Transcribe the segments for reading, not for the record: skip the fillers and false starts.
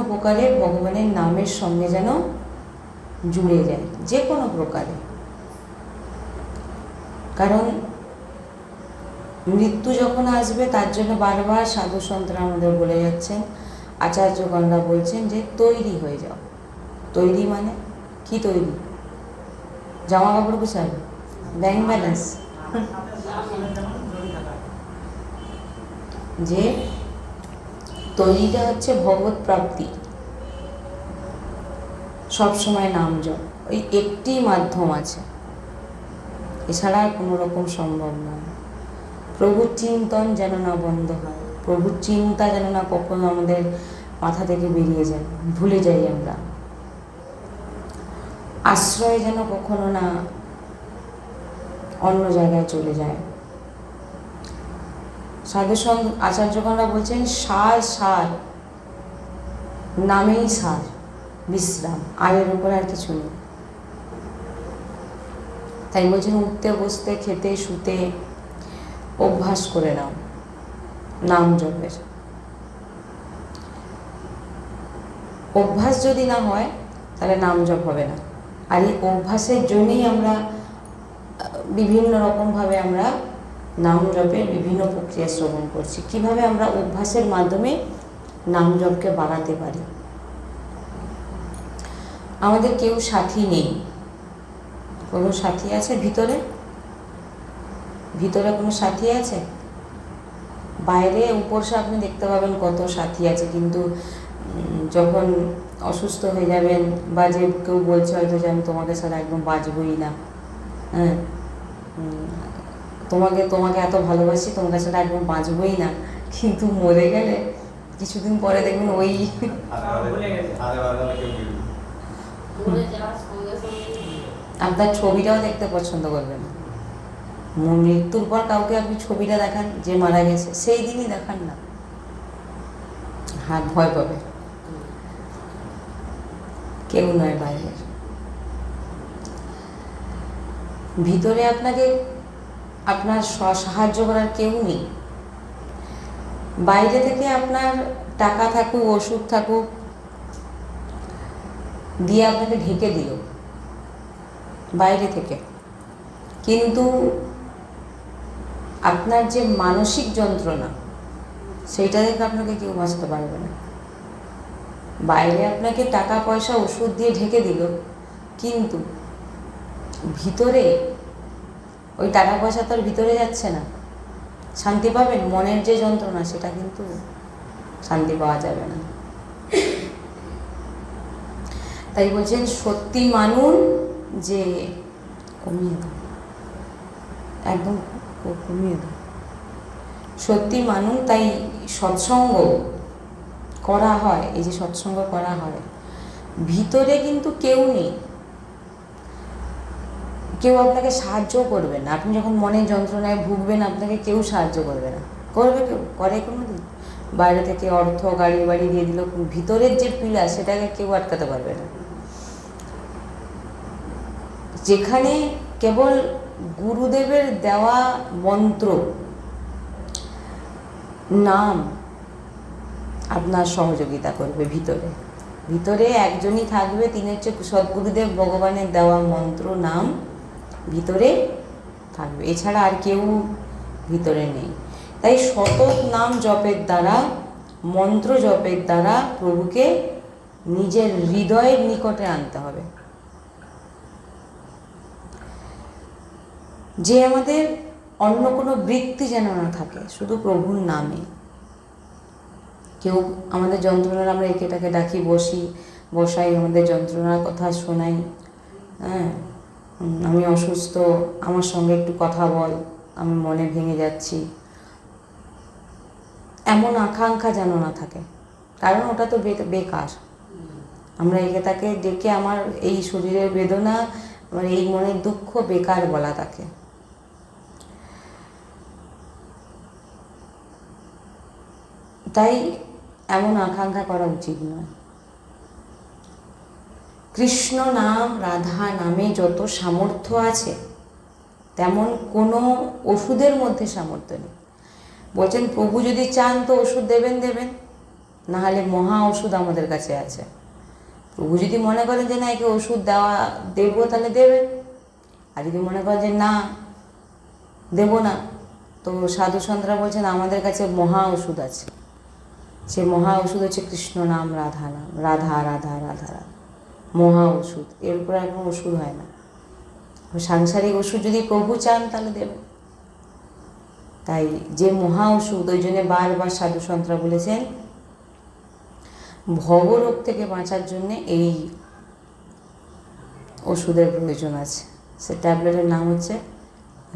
প্রকারে ভগবানের নামের সঙ্গে যেন জুড়ে যায়, যে কোনো প্রকারে। কারণ মৃত্যু যখন আসবে তার জন্য বারবার সাধু সন্তরা আমাদের বলে যাচ্ছেন, আচার্যগণরা বলছেন যে তৈরি হয়ে যাও। তৈরি মানে কি? তৈরি জামা কাপড় গুছাবে, ব্যাংক ব্যালেন্স, যে তৈরিটা হচ্ছে ভগবত প্রাপ্তি। সবসময় নাম জপ, ওই একটি মাধ্যম আছে, এছাড়া আর কোনো রকম সম্ভব নয়। প্রভুর চিন্তন যেন না বন্ধ হয়, প্রভুর চিন্তা যেন না কখনো আমাদের মাথা থেকে বেরিয়ে যায়, ভুলে যাই আমরা। আশ্রয় যেন কখনো না অন্য জায়গায় চলে যায়। সাধুসঙ্গ আচার্যগণরা বলছেন সার সার, নামেই সার, বিশ্রাম, আর এর উপর আর কিছু নেই। তাই বলছেন উঠতে বসতে খেতে শুতে অভ্যাস করে নাও নাম জপের। অভ্যাস যদি না হয় তাহলে নাম জপ হবে না। আর এই অভ্যাসের জন্যই আমরা বিভিন্ন রকমভাবে আমরা নাম জপের বিভিন্ন প্রক্রিয়া শ্রবণ করছি। কিভাবে আমরা অভ্যাসের মাধ্যমে নাম জপকে বাড়াতে পারি। আমাদের কেউ সাথী নেই। কোনো সাথী আছে ভিতরে? ভিতরে কোনো সাথী আছে? বাইরে উপরসে আপনি দেখতে পাবেন কত সাথী আছে, কিন্তু যখন অসুস্থ হয়ে যাবেন বা যে কেউ বলছে হয়তো যে আমি তোমাকে ছাড়া একদম বাঁচবই না, হ্যাঁ, তোমাকে এত ভালোবাসি, তোমাকে ছাড়া একদম বাঁচবই না, কিন্তু মরে গেলে কিছুদিন পরে দেখবেন ওই আপনার ছবিটাও দেখতে পছন্দ করবেন। মৃত্যুর পর কাউকে আপনি ছবিটা দেখান যে মারা গেছে, সেই দিনই দেখান না, হ্যাঁ ভয় পাবে। কেউ নয় বাইরে, ভিতরে আপনাকে আপনার সাহায্য করার কেউ নেই। বাইরে থেকে আপনার টাকা থাকুক, ওষুধ থাকুক, দিয়ে আপনাকে ঢেকে দিল বাইরে থেকে, কিন্তু আপনার যে মানসিক যন্ত্রণা সেইটা থেকে আপনাকে কেউ বাঁচাতে পারবে না। বাইরে আপনাকে টাকা পয়সা ওষুধ দিয়ে ঢেকে দিল, কিন্তু ভিতরে ওই টাকা পয়সা তো আর ভিতরে যাচ্ছে না। শান্তি পাবেন? মনের যে যন্ত্রণা সেটা কিন্তু শান্তি পাওয়া যাবে না। তাই বলছেন সত্যি মানুন যে, কমিয়ে দাও, একদম কমিয়ে দাও, সত্যি মানুন। তাই সৎসঙ্গ করা হয়, এই যে সৎসঙ্গ করা হয়, ভিতরে কিন্তু কেউ নেই, কেউ আপনাকে সাহায্য করবে না। আপনি যখন মনের যন্ত্রণায় ভুগবেন আপনাকে কেউ সাহায্য করবে না। করবে কেউ? করে কোনো দিন? বাইরে থেকে অর্থ গাড়ি বাড়ি দিয়ে দিল, ভিতরের যে পীড়া সেটাকে কেউ আটকাতে পারবে না। যেখানে কেবল গুরুদেবের দেওয়া মন্ত্র নাম আপনার সহযোগিতা করবে। ভিতরে ভিতরে একজনই থাকবে, তিনি হচ্ছে সদ্গুরুদেব ভগবানের দেওয়া মন্ত্র নাম ভিতরে থাকবে, এছাড়া আর কেউ ভিতরে নেই। তাই সতত নাম জপের দ্বারা, মন্ত্র জপের দ্বারা প্রভুকে নিজের হৃদয়ের নিকটে আনতে হবে। যে আমাদের অন্য কোনো বৃত্তি যেন না থাকে, শুধু প্রভুর নামে। কেউ আমাদের যন্ত্রণার আমরা একেটাকে ডাকি, বসাই, আমাদের যন্ত্রণার কথা শোনাই, হ্যাঁ আমি অসুস্থ, আমার সঙ্গে একটু কথা বল, আমি মনে ভেঙে যাচ্ছি, এমন আকাঙ্ক্ষা যেন না থাকে। কারণ ওটা তো বেকার। আমরা একে তাকে ডেকে আমার এই শরীরের বেদনা, আমার এই মনের দুঃখ বেকার বলা তাকে। তাই এমন আকাঙ্ক্ষা করা উচিত নয়। কৃষ্ণ নাম রাধা নামে যত সামর্থ্য আছে তেমন কোনো ওষুধের মধ্যে সামর্থ্য নেই। বলছেন প্রভু যদি চান তো ওষুধ দেবেন, না হলে মহা ওষুধ আমাদের কাছে আছে। প্রভু যদি মনে করেন যে না একে ওষুধ দেবো তাহলে দেবেন, আর যদি মনে করেন যে না দেব না, তো সাধু সন্তরা বলছেন আমাদের কাছে মহা ওষুধ আছে। সে মহা ওষুধ হচ্ছে কৃষ্ণ নাম, রাধা নাম, রাধা রাধা রাধা রাধা, মহা ওষুধ। এর উপরে আর কোনো ওষুধ হয় না। সাংসারিক ওষুধ যদি প্রভু চান তাহলে দেবেন। তাই যে মহা ওষুধ, ওই জন্য বারবার সাধু সন্তরা বলেছেন ভবরোগ থেকে বাঁচার জন্যে এই ওষুধের প্রয়োজন আছে। সে ট্যাবলেটের নাম হচ্ছে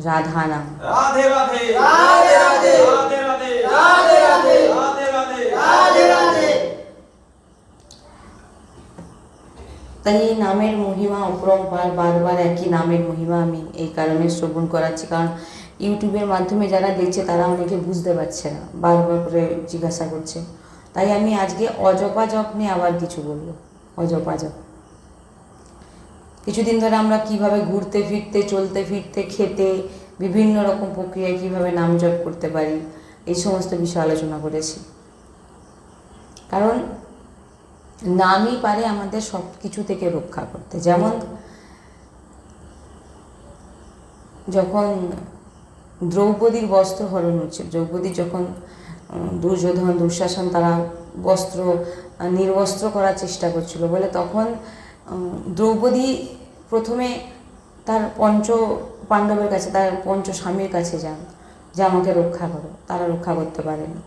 রাধা নাম। রাধে রাধে রাধে রাধে রাধে রাধে রাধে রাধে রাধে রাধে রাধে রাধে। তাই এই নামের মহিমা অপরম্পার। বারবার একই নামের মহিমা আমি এই কারণে শ্রবণ করাচ্ছি, কারণ ইউটিউবের মাধ্যমে যারা দেখছে তারা অনেকে বুঝতে পারছে না, বারবার করে জিজ্ঞাসা করছে। তাই আমি আজকে অজপা জপ নিয়ে আবার কিছু বলবো। অজপা জপ কিছুদিন ধরে আমরা কিভাবে ঘুরতে ফিরতে, চলতে ফিরতে, খেতে, বিভিন্ন রকম প্রক্রিয়ায় কিভাবে নাম জপ করতে পারি, এই সমস্ত বিষয় আলোচনা করেছি। কারণ নামই পারে আমাদের সব কিছু থেকে রক্ষা করতে। যেমন যখন দ্রৌপদীর বস্ত্র হরণ হচ্ছে, দ্রৌপদী যখন দুর্যোধন, দুঃশাসন তারা বস্ত্র নির্বস্ত্র করার চেষ্টা করছিল বলে, তখন দ্রৌপদী প্রথমে তার পঞ্চ পাণ্ডবের কাছে, তার পঞ্চ স্বামীর কাছে যান যে আমাকে রক্ষা করো। তারা রক্ষা করতে পারেনি।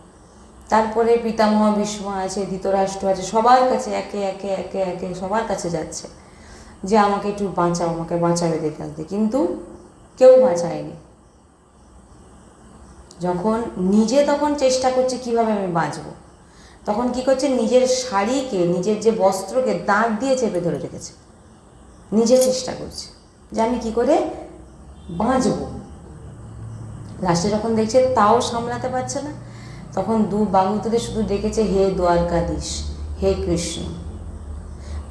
তারপরে পিতামহ ভীষ্ম আছে, ধৃতরাষ্ট্র আছে, সবার কাছে একে একে একে একে সবার কাছে যাচ্ছে যে আমাকে একটু বাঁচাও, আমাকে বাঁচাবে দেখে আসতে, কিন্তু কেউ বাঁচায়নি। যখন নিজে তখন চেষ্টা করছে কিভাবে আমি বাঁচবো, তখন কি করছে, নিজের শাড়িকে, নিজের যে বস্ত্রকে দাঁত দিয়ে চেপে ধরে রেখেছে। নিজে চেষ্টা করছে যে আমি কি করে বাঁচবো। লাস্টে যখন দেখছে তাও সামলাতে পারছে না, তখন দু বাহু তুলে শুধু ডেকেছে হে দ্বারকাধীশ, হে কৃষ্ণ।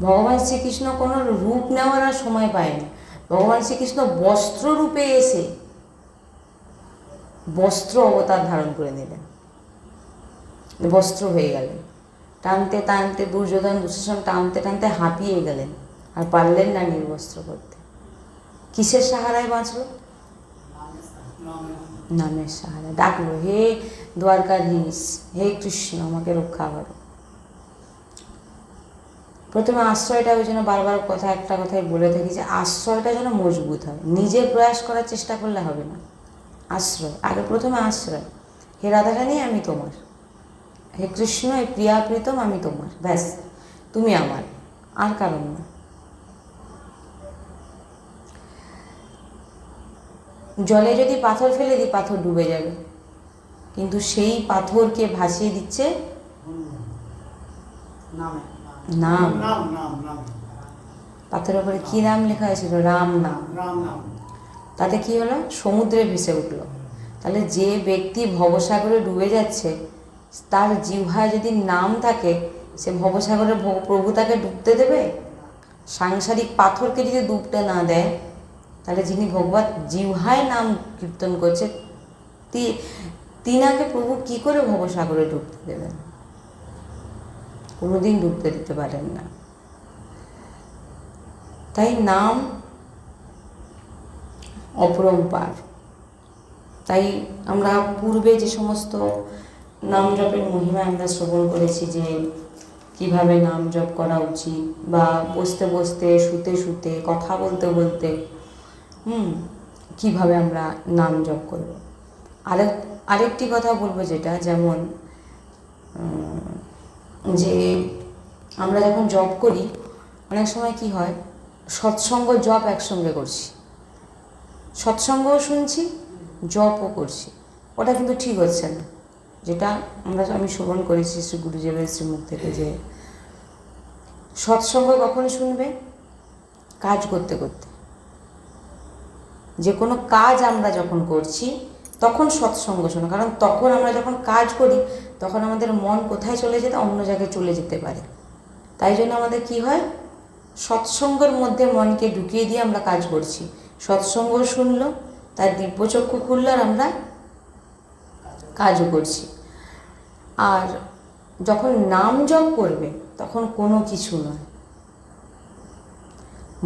ভগবান শ্রীকৃষ্ণ কোনো রূপ নেওয়ার আর সময় পায়নি। ভগবান শ্রীকৃষ্ণ বস্ত্র রূপে এসে বস্ত্র অবতার ধারণ করে নিলেন, বস্ত্র হয়ে গেলেন। টানতে টানতে দুর্যোধন, দুঃশাসন টানতে টানতে হাঁপিয়ে গেলেন, আর পারলেন না নির্বস্ত্র করতে। কিসের সাহারায় বাঁচলো? নামের সাহারায়। ডাকলো হে দ্বারকাধীশ, হে কৃষ্ণ, আমাকে রক্ষা করো। প্রথমে আশ্রয়টা, ওই জন্য বারবার একটা কথাই বলে থাকি যে আশ্রয়টা যেন মজবুত হয়। নিজে প্রয়াস করার চেষ্টা করলে হবে না। আশ্রয় আগে, প্রথমে আশ্রয়। হে রাধারানী আমি তোমার, হে কৃষ্ণ হে প্রিয়া প্রীতম আমি তোমার, ব্যাস তুমি আমার, আর কারণ না। জলে যদি পাথর ফেলে দিই পাথর ডুবে যাবে, কিন্তু সেই পাথরকে ভাসিয়ে দিচ্ছে নাম। পাথরের উপরে কি নাম লেখা হয়েছিল? রাম নাম। তাতে কি হলো? সমুদ্রে ভেসে উঠলো। তাহলে যে ব্যক্তি ভবসাগরে ডুবে যাচ্ছে, তার জিহ্বায় যদি নাম থাকে, সে ভবসাগরে প্রভু তাকে ডুবতে দেবে? সাংসারিক পাথরকে যদি ডুবতে না দেয়, তাহলে যিনি ভগবত জিহ্বায় নাম কীর্তন করছে, তিনাকে প্রভু কি করে ভবসাগরে ডুবতে দেবেন? কোনোদিন ডুবতে দিতে পারেন না। তাই নাম অপরম্পার। তাই আমরা পূর্বে যে সমস্ত নাম জপের মহিমা আমরা শ্রবণ করেছি, যে কিভাবে নাম জপ করা উচিত, বা বসতে বসতে, শুতে শুতে, কথা বলতে বলতে কিভাবে আমরা নাম জপ করব। আরেকটি কথা বলবো, যেটা যেমন যে আমরা যখন জপ করি, অনেক সময় কি হয়, সৎসঙ্গ জপ একসঙ্গে করছি, সৎসঙ্গও শুনছি, জপও করছি, ওটা কিন্তু ঠিক হচ্ছে না। যেটা আমি শ্রবণ করেছি শ্রী গুরুদেবের শ্রীমুখ থেকে, যে সৎসঙ্গ কখন শুনবে? কাজ করতে করতে। যে কোনো কাজ আমরা যখন করছি তখন সৎসঙ্গ শোনো, কারণ তখন আমরা যখন কাজ করি তখন আমাদের মন কোথায় চলে যেতে, অন্য জায়গায় চলে যেতে পারে। তাই জন্য আমাদের কি হয়, সৎসঙ্গের মধ্যে মনকে ঢুকিয়ে দিয়ে আমরা কাজ করছি। সৎসঙ্গ শুনলো, তার দিব্যচক্ষু খুললো, আর আমরা কাজও করছি। আর যখন নাম জপ করবে তখন কোনো কিছু নয়,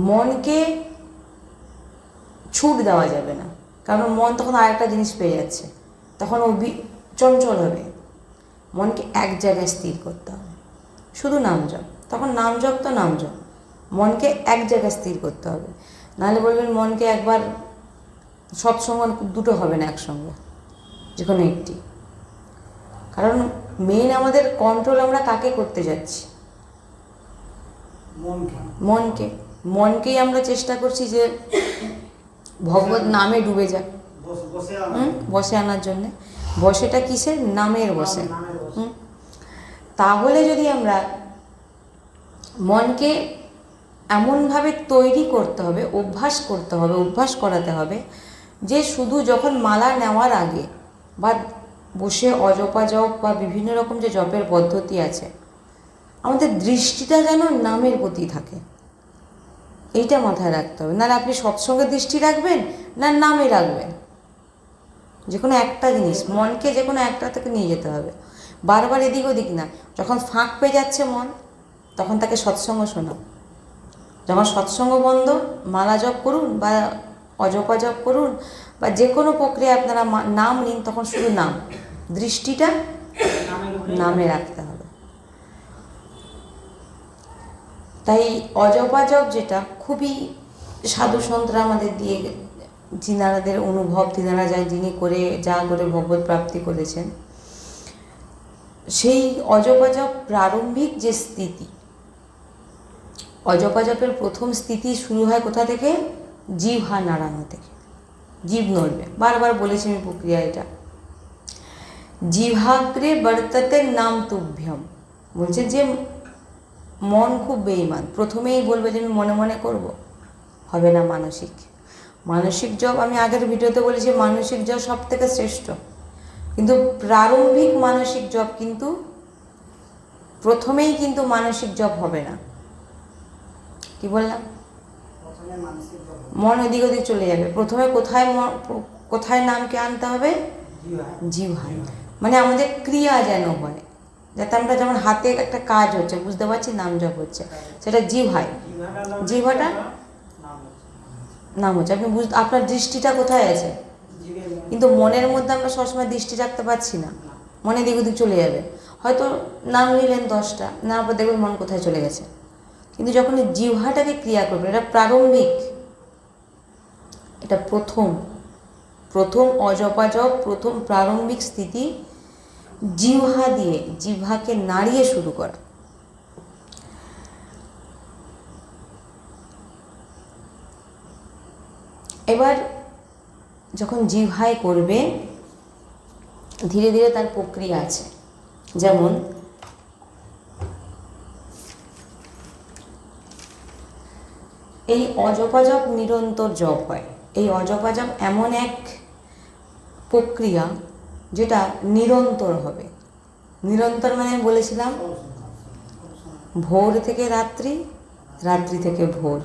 মনকে ছুট দেওয়া যাবে না, কারণ মন তখন আরেকটা জিনিস পেয়ে যাচ্ছে, তখন ও চঞ্চল হবে। মনকে এক জায়গায় স্থির করতে হবে, শুধু নাম জপ, তখন নাম জপ তো নাম জপ, মনকে এক জায়গায় স্থির করতে হবে। নাহলে বলবেন মনকে একবার সৎসঙ্গ, দুটো হবে না একসঙ্গে, যে কোনো একটি। কারণ মেন আমাদের কন্ট্রোল আমরা কাকে করতে যাচ্ছি? মনকেই আমরা চেষ্টা করছি যে ভগবত নামে ডুবে যাক, বসে আনার জন্যে। বসেটা কিসের? নামের বসে। তাহলে যদি আমরা মনকে এমনভাবে তৈরি করতে হবে, অভ্যাস করতে হবে, অভ্যাস করাতে হবে যে শুধু যখন মালা নেওয়ার আগে বা বসে অজপা জপ বা বিভিন্ন রকম যে জপের পদ্ধতি আছে, আমাদের দৃষ্টিটা যেন নামের প্রতি থাকে, এইটা মাথায় রাখতে হবে। নাহলে আপনি সৎসঙ্গে দৃষ্টি রাখবেন না নামে রাখবেন, যে কোনো একটা জিনিস, মনকে যে কোনো একটা থেকে নিয়ে যেতে হবে, বারবার এদিক ওদিক না। যখন ফাঁক পেয়ে যাচ্ছে মন, তখন তাকে সৎসঙ্গ শোনাও। যখন সৎসঙ্গ বন্ধ, মালা জপ করুন বা অজপা জপ করুন বা যে কোনো প্রক্রিয়া আপনারা নাম নিন, তখন শুধু নাম, দৃষ্টিটা নামে রাখতে হবে। তাই অজপা জপ যেটা খুবই সাধু সন্তরা আমাদের দিয়ে, যিনাদের অনুভব, তিনারা যিনি করে যা করে ভগবত প্রাপ্তি করেছেন, সেই অজপা জপ প্রারম্ভিক যে স্থিতি, অজপা জপের প্রথম স্থিতি শুরু হয় কোথা থেকে? জিহ্বা নাড়ানো থেকে। জীব নড়বে, বারবার বলেছি আমি প্রক্রিয়া এটা। জিহ্বাগ্রে বর্ততে নাম তুভ্যম, বলছে যে মন খুব বেঈমান, প্রথমেই বলবে যে আমি মনে মনে করব, হবে না। মানসিক জপ, আমি আগের ভিডিওতে বলেছি মানসিক জপ সব থেকে শ্রেষ্ঠ, কিন্তু প্রারম্ভিক মানসিক জপ কিন্তু প্রথমেই কিন্তু মানসিক জপ হবে না। কি বললাম? মন ওদিক ওদিক চলে যাবে। প্রথমে কোথায় নামকে আনতে হবে? জিহ্বায়। মানে আমাদের ক্রিয়া যেন হয়, যাতে আমরা যেমন হাতে একটা কাজ হচ্ছে, বুঝতে পারছি নাম জপ হচ্ছে, সেটা জিহ্বায়, জিহ্বাটা নাম হচ্ছে। আপনি আপনার দৃষ্টিটা কোথায় আছে? কিন্তু মনের মধ্যে আমরা সবসময় দৃষ্টি রাখতে পারছি না, মনে দিক ওদিক চলে যাবে। হয়তো নাম নিলেন 10টা, না পর দেখবেন মন কোথায় চলে গেছে। কিন্তু যখন জিহ্বাটাকে ক্রিয়া করবে, এটা প্রারম্ভিক, এটা প্রথম অজপা জপ, প্রথম প্রারম্ভিক স্থিতি জিহ্বা দিয়ে, জিহ্বাকে নাড়িয়ে শুরু করা। এবার যখন জিহ্বায় করবে, ধীরে ধীরে তার প্রক্রিয়া আছে। যেমন এই অজপা জপ নিরন্তর জপ হয়। এই অজপা জপ এমন এক প্রক্রিয়া যেটা নিরন্তর হবে। নিরন্তর মানে বলেছিলাম ভোর থেকে রাত্রি, রাত্রি থেকে ভোর,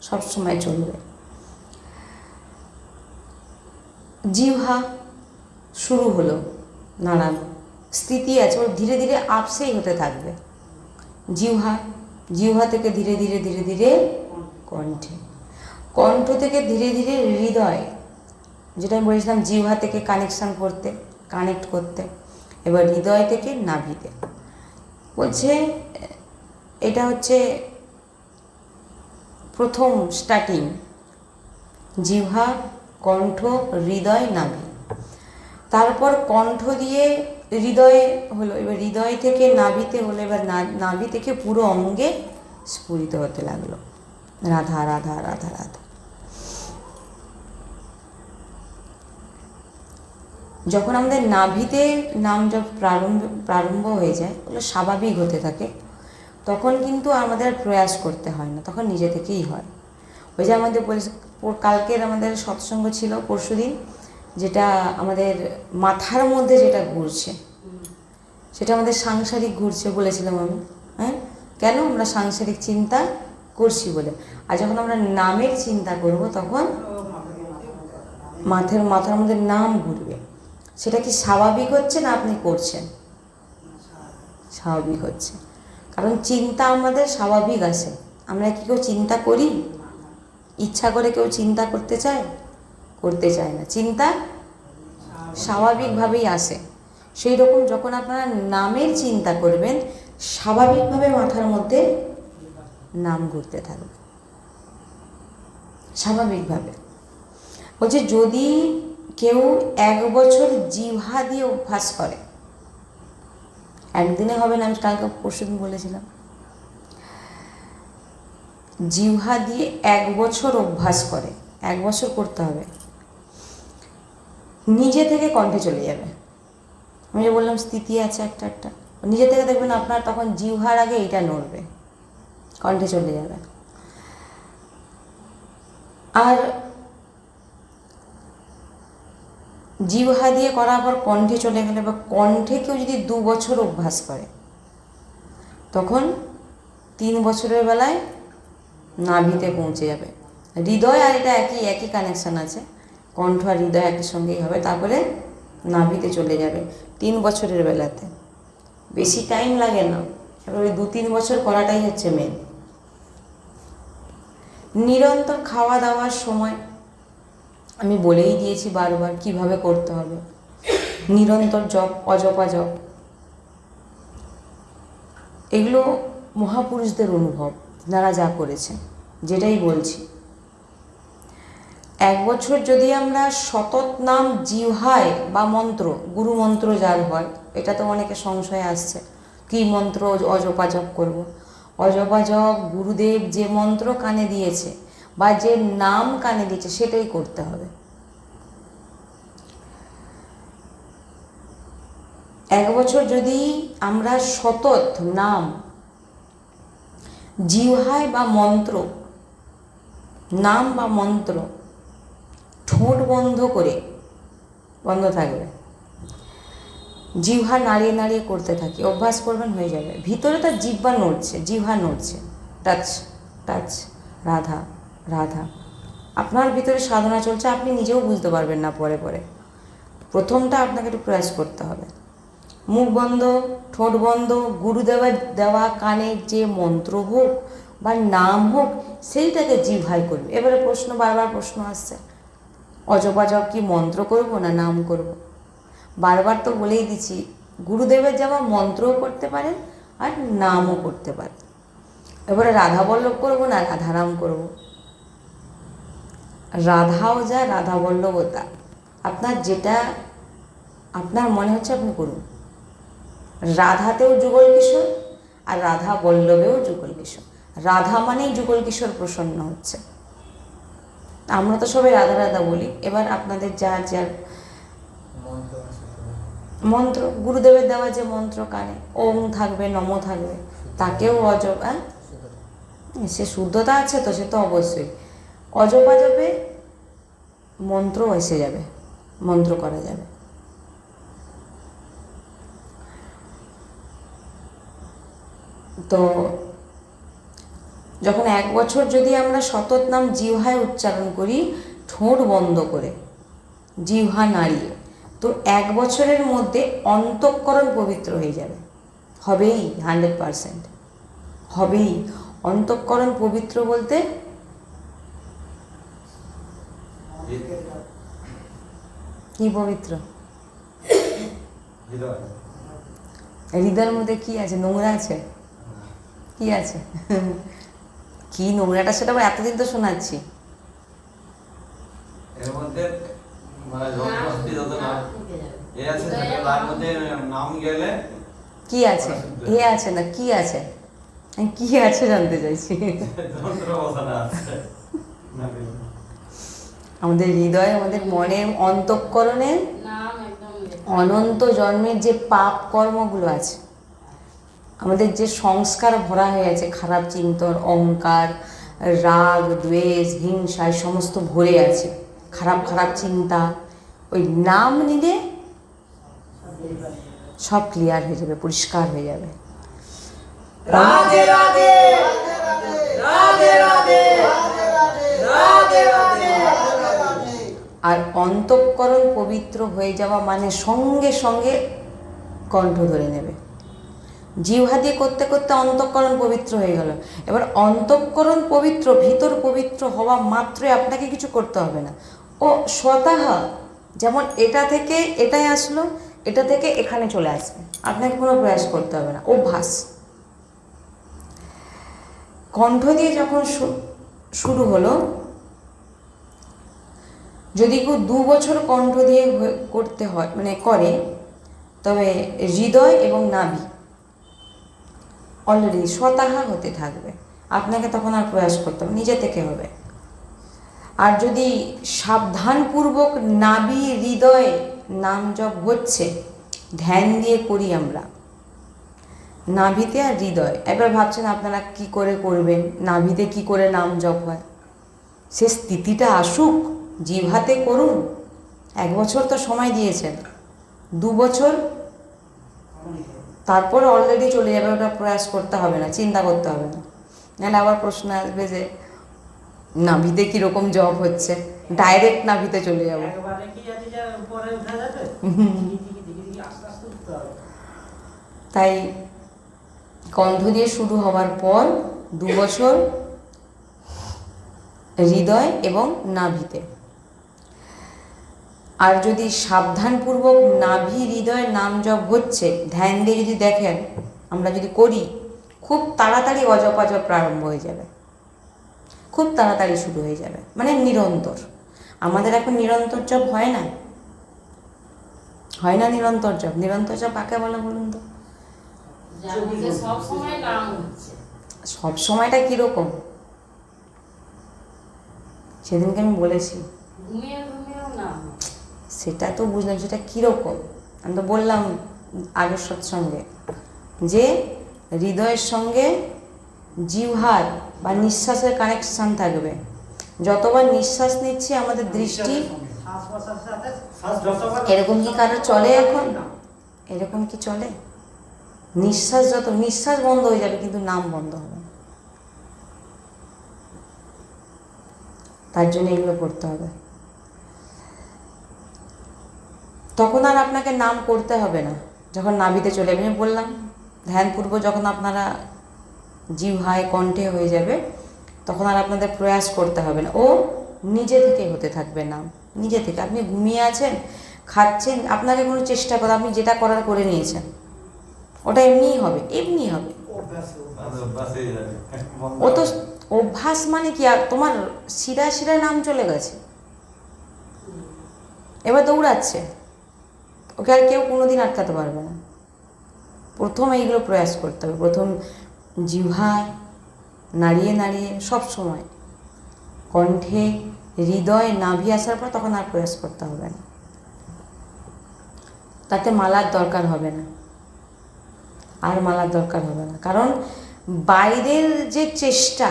সব সময় চলবে। জিহ্বা শুরু হলো নাড়ানো, স্থিতি আছে, ওর ধীরে ধীরে আপসেই হতে থাকবে। জিহ্বা থেকে ধীরে ধীরে ধীরে ধীরে কণ্ঠে, কণ্ঠ থেকে ধীরে ধীরে হৃদয়, যেটা আমি বলেছিলাম জিহ্বা থেকে কানেক্ট করতে, এবার হৃদয় থেকে নাভিতে। বলছে এটা হচ্ছে প্রথম স্টার্টিং, জিহ্বা, কণ্ঠ, হৃদয়, নাভি। তারপর কণ্ঠ দিয়ে হৃদয়ে হলো, এবার হৃদয় থেকে নাভিতে হলো, এবার নাভি থেকে পুরো অঙ্গে স্ফুরিত হতে লাগলো রাধা রাধা রাধা রাধা। যখন আমাদের নাভিতে নাম জপ প্রারম্ভ হয়ে যায়, ওগুলো স্বাভাবিক হতে থাকে, তখন কিন্তু আমাদের প্রয়াস করতে হয় না, তখন নিজে থেকেই হয়। ওই যে আমাদের কালকের আমাদের সৎসঙ্গ ছিল পরশুদিন, যেটা আমাদের মাথার মধ্যে যেটা ঘুরছে, সেটা আমাদের সাংসারিক ঘুরছে বলেছিলাম আমি। হ্যাঁ, কেন? আমরা সাংসারিক চিন্তা করছি বলে। আর যখন আমরা নামের চিন্তা করব, তখন মাথার মধ্যে নাম ঘুরবে। সেটা কি স্বাভাবিক হচ্ছে না আপনি করছেন? স্বাভাবিক হচ্ছে। কারণ চিন্তা আমাদের স্বাভাবিক আসে। আমরা কি কেউ চিন্তা করি? ইচ্ছা করে কেউ চিন্তা করতে চায়? করতে চায় না। চিন্তা স্বাভাবিকভাবেই আসে। সেই রকম যখন আপনারা নামের চিন্তা করবেন, স্বাভাবিকভাবে মাথার মধ্যে নাম ঘুরতে থাকবে, স্বাভাবিকভাবে। বলছে যদি কেউ 1 বছর জিহ্বা দিয়ে অভ্যাস করে, একদিনে হবে না, আমি কালকে পরশুদিন বলেছিলাম, জিহ্বা দিয়ে 1 বছর অভ্যাস করে, 1 বছর করতে হবে, নিজে থেকে কণ্ঠে চলে যাবে। আমি যে বললাম স্থিতি আছে একটা একটা, নিজে থেকে দেখবেন আপনার তখন জিহ্বার আগে এইটা নড়বে, কণ্ঠে চলে যাবে। আর জিহ্বা দিয়ে করার পর কণ্ঠে চলে গেলে, বা কণ্ঠে কেউ যদি 2 বছর অভ্যাস করে, তখন 3 বছরের বেলায় নাভিতে পৌঁছে যাবে। হৃদয় আর এটা একই কানেকশান আছে, কণ্ঠ আর হৃদয় একই সঙ্গেই হবে, তারপরে নাভিতে চলে যাবে 3 বছরের বেলাতে। বেশি টাইম লাগে না, এবার ওই 2-3 বছর করাটাই হচ্ছে মেন। নিরন্তর খাওয়া দাওয়ার সময় আমি বলেই দিয়েছি বারবার কিভাবে করতে হবে। নিরন্তর জপ, অজপা জপ, এগুলো মহাপুরুষদের অনুভব, যারা যা করেছে, যেটাই বলছি। 1 বছর যদি আমরা সতত নাম জিহ্বায় বা মন্ত্র, গুরু মন্ত্র যার হয়, এটা তো অনেকে সংশয় আসছে, কি মন্ত্র অজপা জপ করব। অজপা জপ গুরুদেব যে মন্ত্র কানে দিয়েছে বা যে নাম কানে দিয়েছে সেটাই করতে হবে। 1 বছর যদি আমরা সতত নাম জিহ্বায় বা মন্ত্র, নাম বা মন্ত্র ঠোঁট বন্ধ করে, বন্ধ থাকবে, জিহ্বা নাড়িয়ে নাড়িয়ে করতে থাকি, অভ্যাস করবেন, হয়ে যাবে। ভিতরে তার জিহ্বা নড়ছে, জিহ্বা নড়ছে, টাচ টাচ, রাধা রাধা, আপনার ভিতরে সাধনা চলছে, আপনি নিজেও বুঝতে পারবেন না পরে পরে। প্রথমটা আপনাকে একটু প্রয়াস করতে হবে। মুখ বন্ধ, ঠোঁট বন্ধ, গুরুদেবের দেওয়া কানের যে মন্ত্র হোক বা নাম হোক, সেইটাকে জিহ্বায় করবে। এবারে প্রশ্ন, বারবার প্রশ্ন আসছে, অজপা জপ কি মন্ত্র করব না নাম করব? বারবার তো বলেই দিচ্ছি, গুরুদেবের যাওয়া মন্ত্রও করতে পারেন আর নামও করতে পারেন। এবারে রাধা বল্লভ করবো না রাধারাম করব? রাধাও যা, রাধা বল্লভও তা, আপনার যেটা আপনার মনে হচ্ছে আপনি করুন। রাধাতেও যুগল কিশোর আর রাধা বল্লভেও যুগল কিশোর। রাধা মানেই যুগল কিশোর প্রসন্ন হচ্ছে। আমরা তো সবাই রাধা রাধা বলি। এবার আপনাদের যার যার মন্ত্র, গুরুদেবের দেওয়া যে মন্ত্র কানে ওম থাকবে, নম থাকবে, তাকেও অজপা, সে শুদ্ধতা আছে তো, সে তো অবশ্যই অজপা জপে মন্ত্র এসে যাবে, মন্ত্র করা যাবে। তো যখন 1 বছর যদি আমরা সতত নাম জিহ্বায় উচ্চারণ করি, ঠোঁট বন্ধ করে, জিহ্বা নাড়িয়ে, তো 1 বছরের মধ্যে অন্তঃকরণ পবিত্র হয়ে যাবে, হবেই, 100% হবেই। অন্তঃকরণ পবিত্র বলতে কি পবিত্র? হৃদয়ের মধ্যে কি আছে? নোংরা আছে? কি আছে? কি নোংরাটা সেটা আবার এতদিন তো শোনাচ্ছি। এর মধ্যে মানে যত নাম এ আছে, তার মধ্যে নাম গেলে কি আছে? এ আছে না কি আছে? আমি কি আছে জানতে চাইছি। আমাদের হৃদয়, আমাদের মনের অন্তঃকরণে অনন্ত জন্মের যে পাপ কর্মগুলো আছে, আমাদের যে সংস্কার ভরা হয়ে আছে, খারাপ চিন্তন, অহংকার, রাগ, দ্বেষ, হিংসা, সমস্ত ভরে আছে, খারাপ খারাপ চিন্তা, ওই নাম নিলে সব ক্লিয়ার হয়ে যাবে, পরিষ্কার হয়ে যাবে। রাধে রাধে রাধে রাধে রাধে রাধে। আর অন্তঃকরণ পবিত্র হয়ে যাওয়া মানে সঙ্গে সঙ্গে কণ্ঠ ধরে নেবে। জিহ্বা দিয়ে করতে করতে অন্তঃকরণ পবিত্র হয়ে গেল। এবার অন্তঃকরণ পবিত্র, ভিতর পবিত্র হওয়া মাত্রই আপনাকে কিছু করতে হবে না, ও স্বতঃ যেমন এটা থেকে এটাই আসলো, এটা থেকে এখানে চলে আসবে, আপনাকে কোনো প্রয়াস করতে হবে না, অভ্যাস। কণ্ঠ দিয়ে যখন শুরু হলো, যদি কেউ 2 বছর কণ্ঠ দিয়ে করতে হয় মানে করে, তবে হৃদয় এবং নাভি অলরেডি স্বতঃ হতে থাকবে, আপনাকে তখন আর প্রয়াস করতে হবে, নিজে থেকে হবে। আর যদি সাবধানপূর্বক নাভি হৃদয় নাম জপ হচ্ছে, ধ্যান দিয়ে করি আমরা নাভিতে আর হৃদয়। এবার ভাবছেন আপনারা কি করে করবেন, নাভিতে কি করে নাম জপ হয়, সে স্থিতিটা আসুক, জিহ্বাতে করুন। 1 বছর তো সময় দিয়েছেন, 2 বছর, তারপর অলরেডি চলে যাবে, ওটা প্রয়াস করতে হবে না, চিন্তা করতে হবে না। নাহলে আবার প্রশ্ন আসবে যে নাভিতে কীরকম জব হচ্ছে, ডাইরেক্ট নাভিতে চলে যাবো। তাই কণ্ঠ দিয়ে শুরু হওয়ার পর 2 বছর হৃদয় এবং নাভিতে। আর যদি সাবধানপূর্বক নাভি হৃদয় নাম জপ হচ্ছে, ধ্যান দিয়ে যদি দেখেন, আমরা যদি করি, খুব তাড়াতাড়ি অজপাজপ প্রারম্ভ হয়ে যাবে, খুব তাড়াতাড়ি শুরু হয়ে যাবে, মানে নিরন্তর। আমাদের এখন নিরন্তর জপ হয় না, হয় না নিরন্তর জপ। নিরন্তর জপ কাকে বলে বলুন তো? সব সময়টা কিরকম সেদিনকে আমি বলেছি, সেটা তো বুঝলাম, সেটা কীরকম আমি তো বললাম আগের সৎসঙ্গে, যে হৃদয়ের সঙ্গে জিহ্বার বা নিঃশ্বাসের কানেকশান থাকবে। যতবার নিঃশ্বাস নিচ্ছি আমাদের দৃষ্টি, এরকম কি কারো চলে এখন? এরকম কি চলে? নিঃশ্বাস নিঃশ্বাস বন্ধ হয়ে যাবে, কিন্তু নাম বন্ধ হবে না। তার জন্য এগুলো করতে হবে। তখন আর আপনাকে নাম করতে হবে না, যখন নাভিতে চলে যাবে। আমি বললাম ধ্যানপূর্বক যখন আপনারা জিহ্বায় কণ্ঠে হয়ে যাবে, তখন আর আপনাদের প্রয়াস করতে হবে না, ও নিজে থেকে হতে থাকবে নাম, নিজে থেকে। আপনি ঘুমিয়ে আছেন, খাচ্ছেন, আপনাকে কোনো চেষ্টা করে, আপনি যেটা করার করে নিয়েছেন, ওটা এমনিই হবে, এমনি হবে। ও তো অভ্যাস, মানে কি, আর তোমার শিরায় শিরায় নাম চলে গেছে, এবার দৌড়াচ্ছে, ওকে আর কেউ কোনোদিন আটকাতে পারবে না। প্রথম এইগুলো প্রয়াস করতে হবে, প্রথম জিহ্বায় নাড়িয়ে নাড়িয়ে সব সময়, কণ্ঠে হৃদয় নাভি আসার পর তখন আর প্রয়াস করতে হবে না। তাতে মালার দরকার হবে না, আর মালার দরকার হবে না, কারণ বাইরের যে চেষ্টা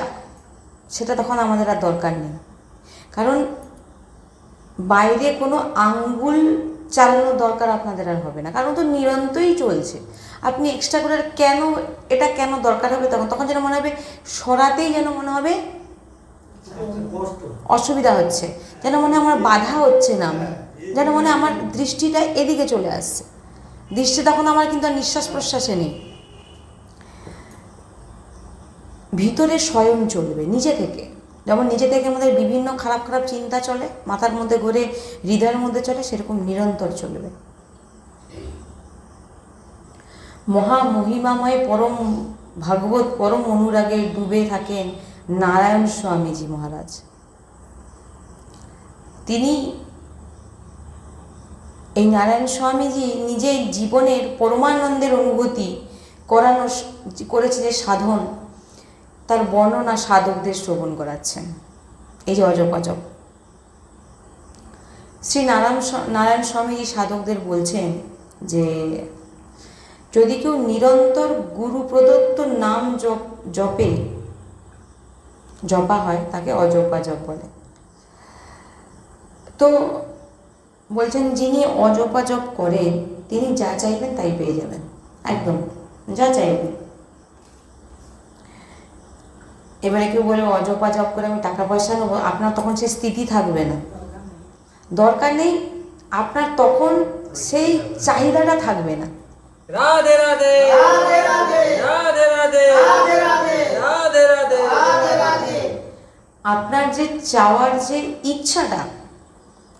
সেটা তখন আমাদের আর দরকার নেই। কারণ বাইরে কোনো আঙ্গুল চালানোর দরকার আপনাদের আর হবে না, কারণ তো নিরন্তরই চলছে। আপনি এক্সট্রা করে কেন, এটা কেন দরকার হবে? তখন যেন মনে হবে সরাতেই যেন মনে হবে অসুবিধা হচ্ছে, যেন মনে হয় আমার বাধা হচ্ছে না, যেন মনে হয় আমার দৃষ্টিটা এদিকে চলে আসছে। দৃষ্টি তখন আমার কিন্তু আর নিঃশ্বাস প্রশ্বাসে নেই, ভিতরে স্বয়ং চলবে নিজে থেকে। যেমন নিজে থেকে আমাদের বিভিন্ন খারাপ খারাপ চিন্তা চলে, মাথার মধ্যে ঘুরে, হৃদয়ের মধ্যে চলে, সেরকম নিরন্তর চলবে। মহামহিমাময় পরম ভাগবত পরম অনুরাগে ডুবে থাকেন নারায়ণ স্বামীজি মহারাজ। তিনি, এই নারায়ণ স্বামীজি নিজের জীবনের পরমানন্দের অনুভূতি করেছে যে সাধন, তার বর্ণনা সাধকদের শ্রবণ করাচ্ছেন। এই যে অজপ শ্রী নারায়ণ স্বামীজি সাধকদের বলছেন যে যদি কেউ নিরন্তর গুরু প্রদত্ত নাম জপা হয়, তাকে অজপাজপ বলে। তো বলছেন যিনি অজপাজপ করেন তিনি যা চাইবেন তাই পেয়ে যাবেন, একদম যা চাইবেন। এবারে কেউ বলে অজপাজপ করে আমি টাকা পয়সা নেবো, আপনার তখন সে স্থিতি থাকবে না, দরকার নেই, আপনার তখন সেই চাহিদাটা থাকবে না। রাধে রাধে রাধে রাধে রাধে রাধে রাধে রাধে। আপনার যে চাওয়ার যে ইচ্ছাটা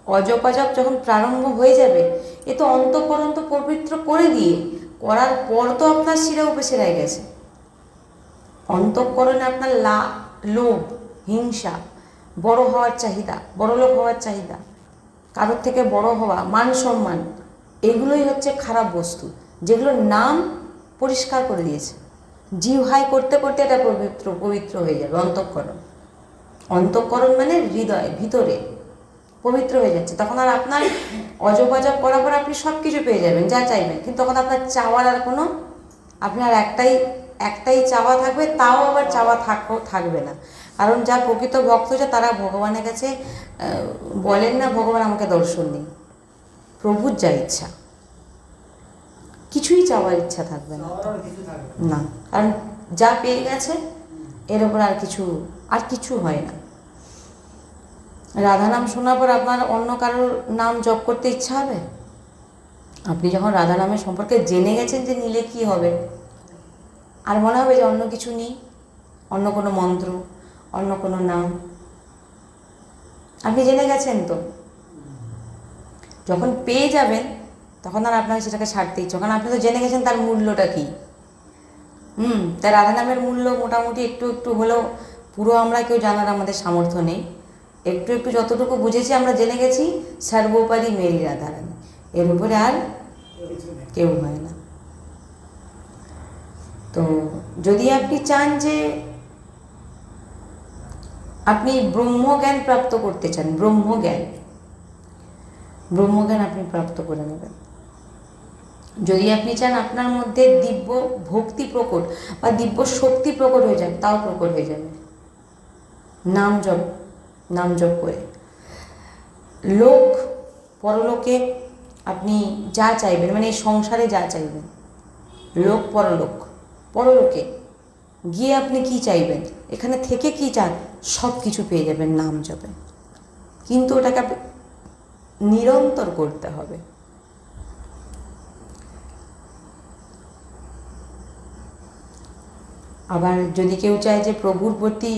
অজপাজপ যখন প্রারম্ভ হয়ে যাবে, এ তো অন্তঃকরণ তো পবিত্র করে দিয়ে করার পর তো আপনার শিরা উপেছে রয়ে গেছে। অন্তঃকরণে আপনার লোভ, হিংসা, বড় হওয়ার চাহিদা, বড়লোক হওয়ার চাহিদা, কারোর থেকে বড় হওয়া, মান সম্মান, এগুলোই হচ্ছে খারাপ বস্তু, যেগুলো নাম পরিষ্কার করে দিয়েছে। জিহ্বায় করতে করতে এটা পবিত্র হয়ে যাবে। অন্তঃকরণ মানে হৃদয়, ভিতরে পবিত্র হয়ে যাচ্ছে। তখন আর আপনার অজপাজপ করার পর আপনি সব কিছু পেয়ে যাবেন, যা চাইবেন, কিন্তু তখন আপনার চাওয়ার আর কোনো, আপনার একটাই চাওয়া থাকবে, তাও আবার চাওয়া থাকবে না। কারণ যা প্রকৃত ভক্ত হচ্ছে তারা ভগবানের কাছে বলেন না ভগবান আমাকে দর্শন দিন, প্রভুর যা ইচ্ছা, কিছুই চাওয়ার ইচ্ছা থাকবে না, না, কারণ যা পেয়ে গেছে এর ওপর আর কিছু হয় না। রাধা নাম শোনার পর আপনার অন্য কারোর নাম জপ করতে ইচ্ছা হবে? আপনি যখন রাধা নামের সম্পর্কে জেনে গেছেন যে নিলে কি হবে, আর মনে হবে যে অন্য কিছু নেই, অন্য কোনো মন্ত্র, অন্য কোনো নাম, আপনি জেনে গেছেন তো। যখন পেয়ে যাবেন তখন আর আপনাকে সেটাকে ছাড়তে ইচ্ছে, কারণ আপনি তো জেনে গেছেন তার মূল্যটা কী। তাই রাধা নামের মূল্য মোটামুটি একটু একটু হলেও, পুরো আমরা কেউ জানার আমাদের সামর্থ্য নেই, একটু একটু যতটুকু বুঝেছি আমরা জেনে গেছি, সর্বোপরি মেরি রাধারানী, এর উপরে আর কেউ হয় না। তো যদি আপনি চান যে আপনি ব্রহ্মজ্ঞান প্রাপ্ত করতে চান, ব্রহ্মজ্ঞান আপনি প্রাপ্ত করে নেবেন। যদি আপনি চান আপনার মধ্যে দিব্য ভক্তি প্রকট বা দিব্য শক্তি প্রকট হয়ে যাবে, তাও প্রকট হয়ে যাবে নাম জপ করে। পরলোকে আপনি যা চাইবেন, মানে এই সংসারে যা চাইবেন, পরলোকে গিয়ে আপনি কি চাইবেন, এখানে থেকে কি চান, সব কিছু পেয়ে যাবেন নাম জপে। কিন্তু ওটাকে নিরন্তর করতে হবে। আবার যদি কেউ চায় যে প্রভুর প্রতি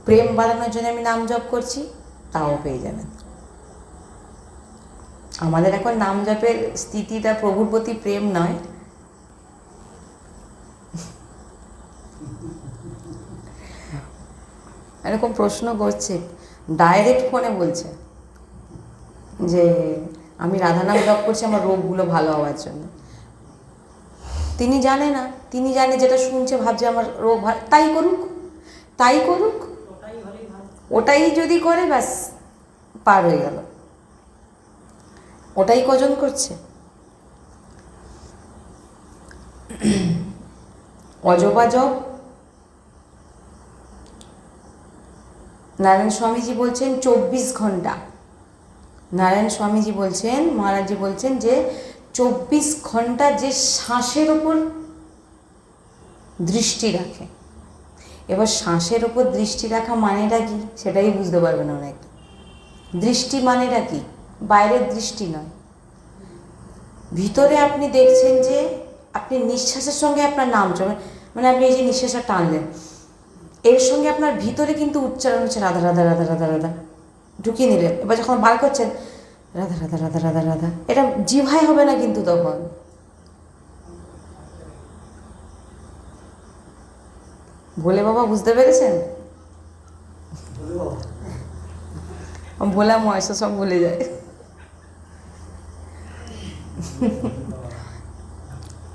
প্রেম বাড়ানোর জন্য আমি নাম জপ করছি, তাও পেয়ে যাবেন। আমাদের এখন নাম জপের স্থিতিটা প্রভুর প্রতি প্রেম নয়, এরকম প্রশ্ন করছে, ডাইরেক্ট ফোনে বলছে যে আমি রাধা নাম জপ করছি আমার রোগগুলো ভালো হওয়ার জন্য। তিনি জানে যেটা শুনছে, ভাবছে আমার রোগ ভালো, তাই করুক, ওটাই যদি করে ব্যাস পার হয়ে গেল। ওটাই কজন করছে? অজপাজপ নারায়ণ স্বামীজি বলছেন 24 ঘন্টা। মহারাজজি বলছেন যে 24 ঘন্টা যে শ্বাসের ওপর দৃষ্টি রাখে। এবার শ্বাসের ওপর দৃষ্টি রাখা মানেটা কি সেটাই বুঝতে পারবে না অনেক। দৃষ্টি মানেটা কি? বাইরের দৃষ্টি নয়, ভিতরে আপনি দেখছেন যে আপনি নিঃশ্বাসের সঙ্গে আপনার নাম জপেন, মানে আপনি এই যে নিঃশ্বাসটা টানলেন, এর সঙ্গে আপনার ভিতরে কিন্তু উচ্চারণ হচ্ছে রাধা রাধা রাধা রাধা রাধা, ঢুকিয়ে নিলেন। এবার যখন বার করছেন রাধা রাধা রাধা রাধা রাধা, এটা জিহ্বায় হবে না কিন্তু তখন। ভোলে বাবা বুঝতে পেরেছেন? ভোলা ময়সা সব ভুলে যায়।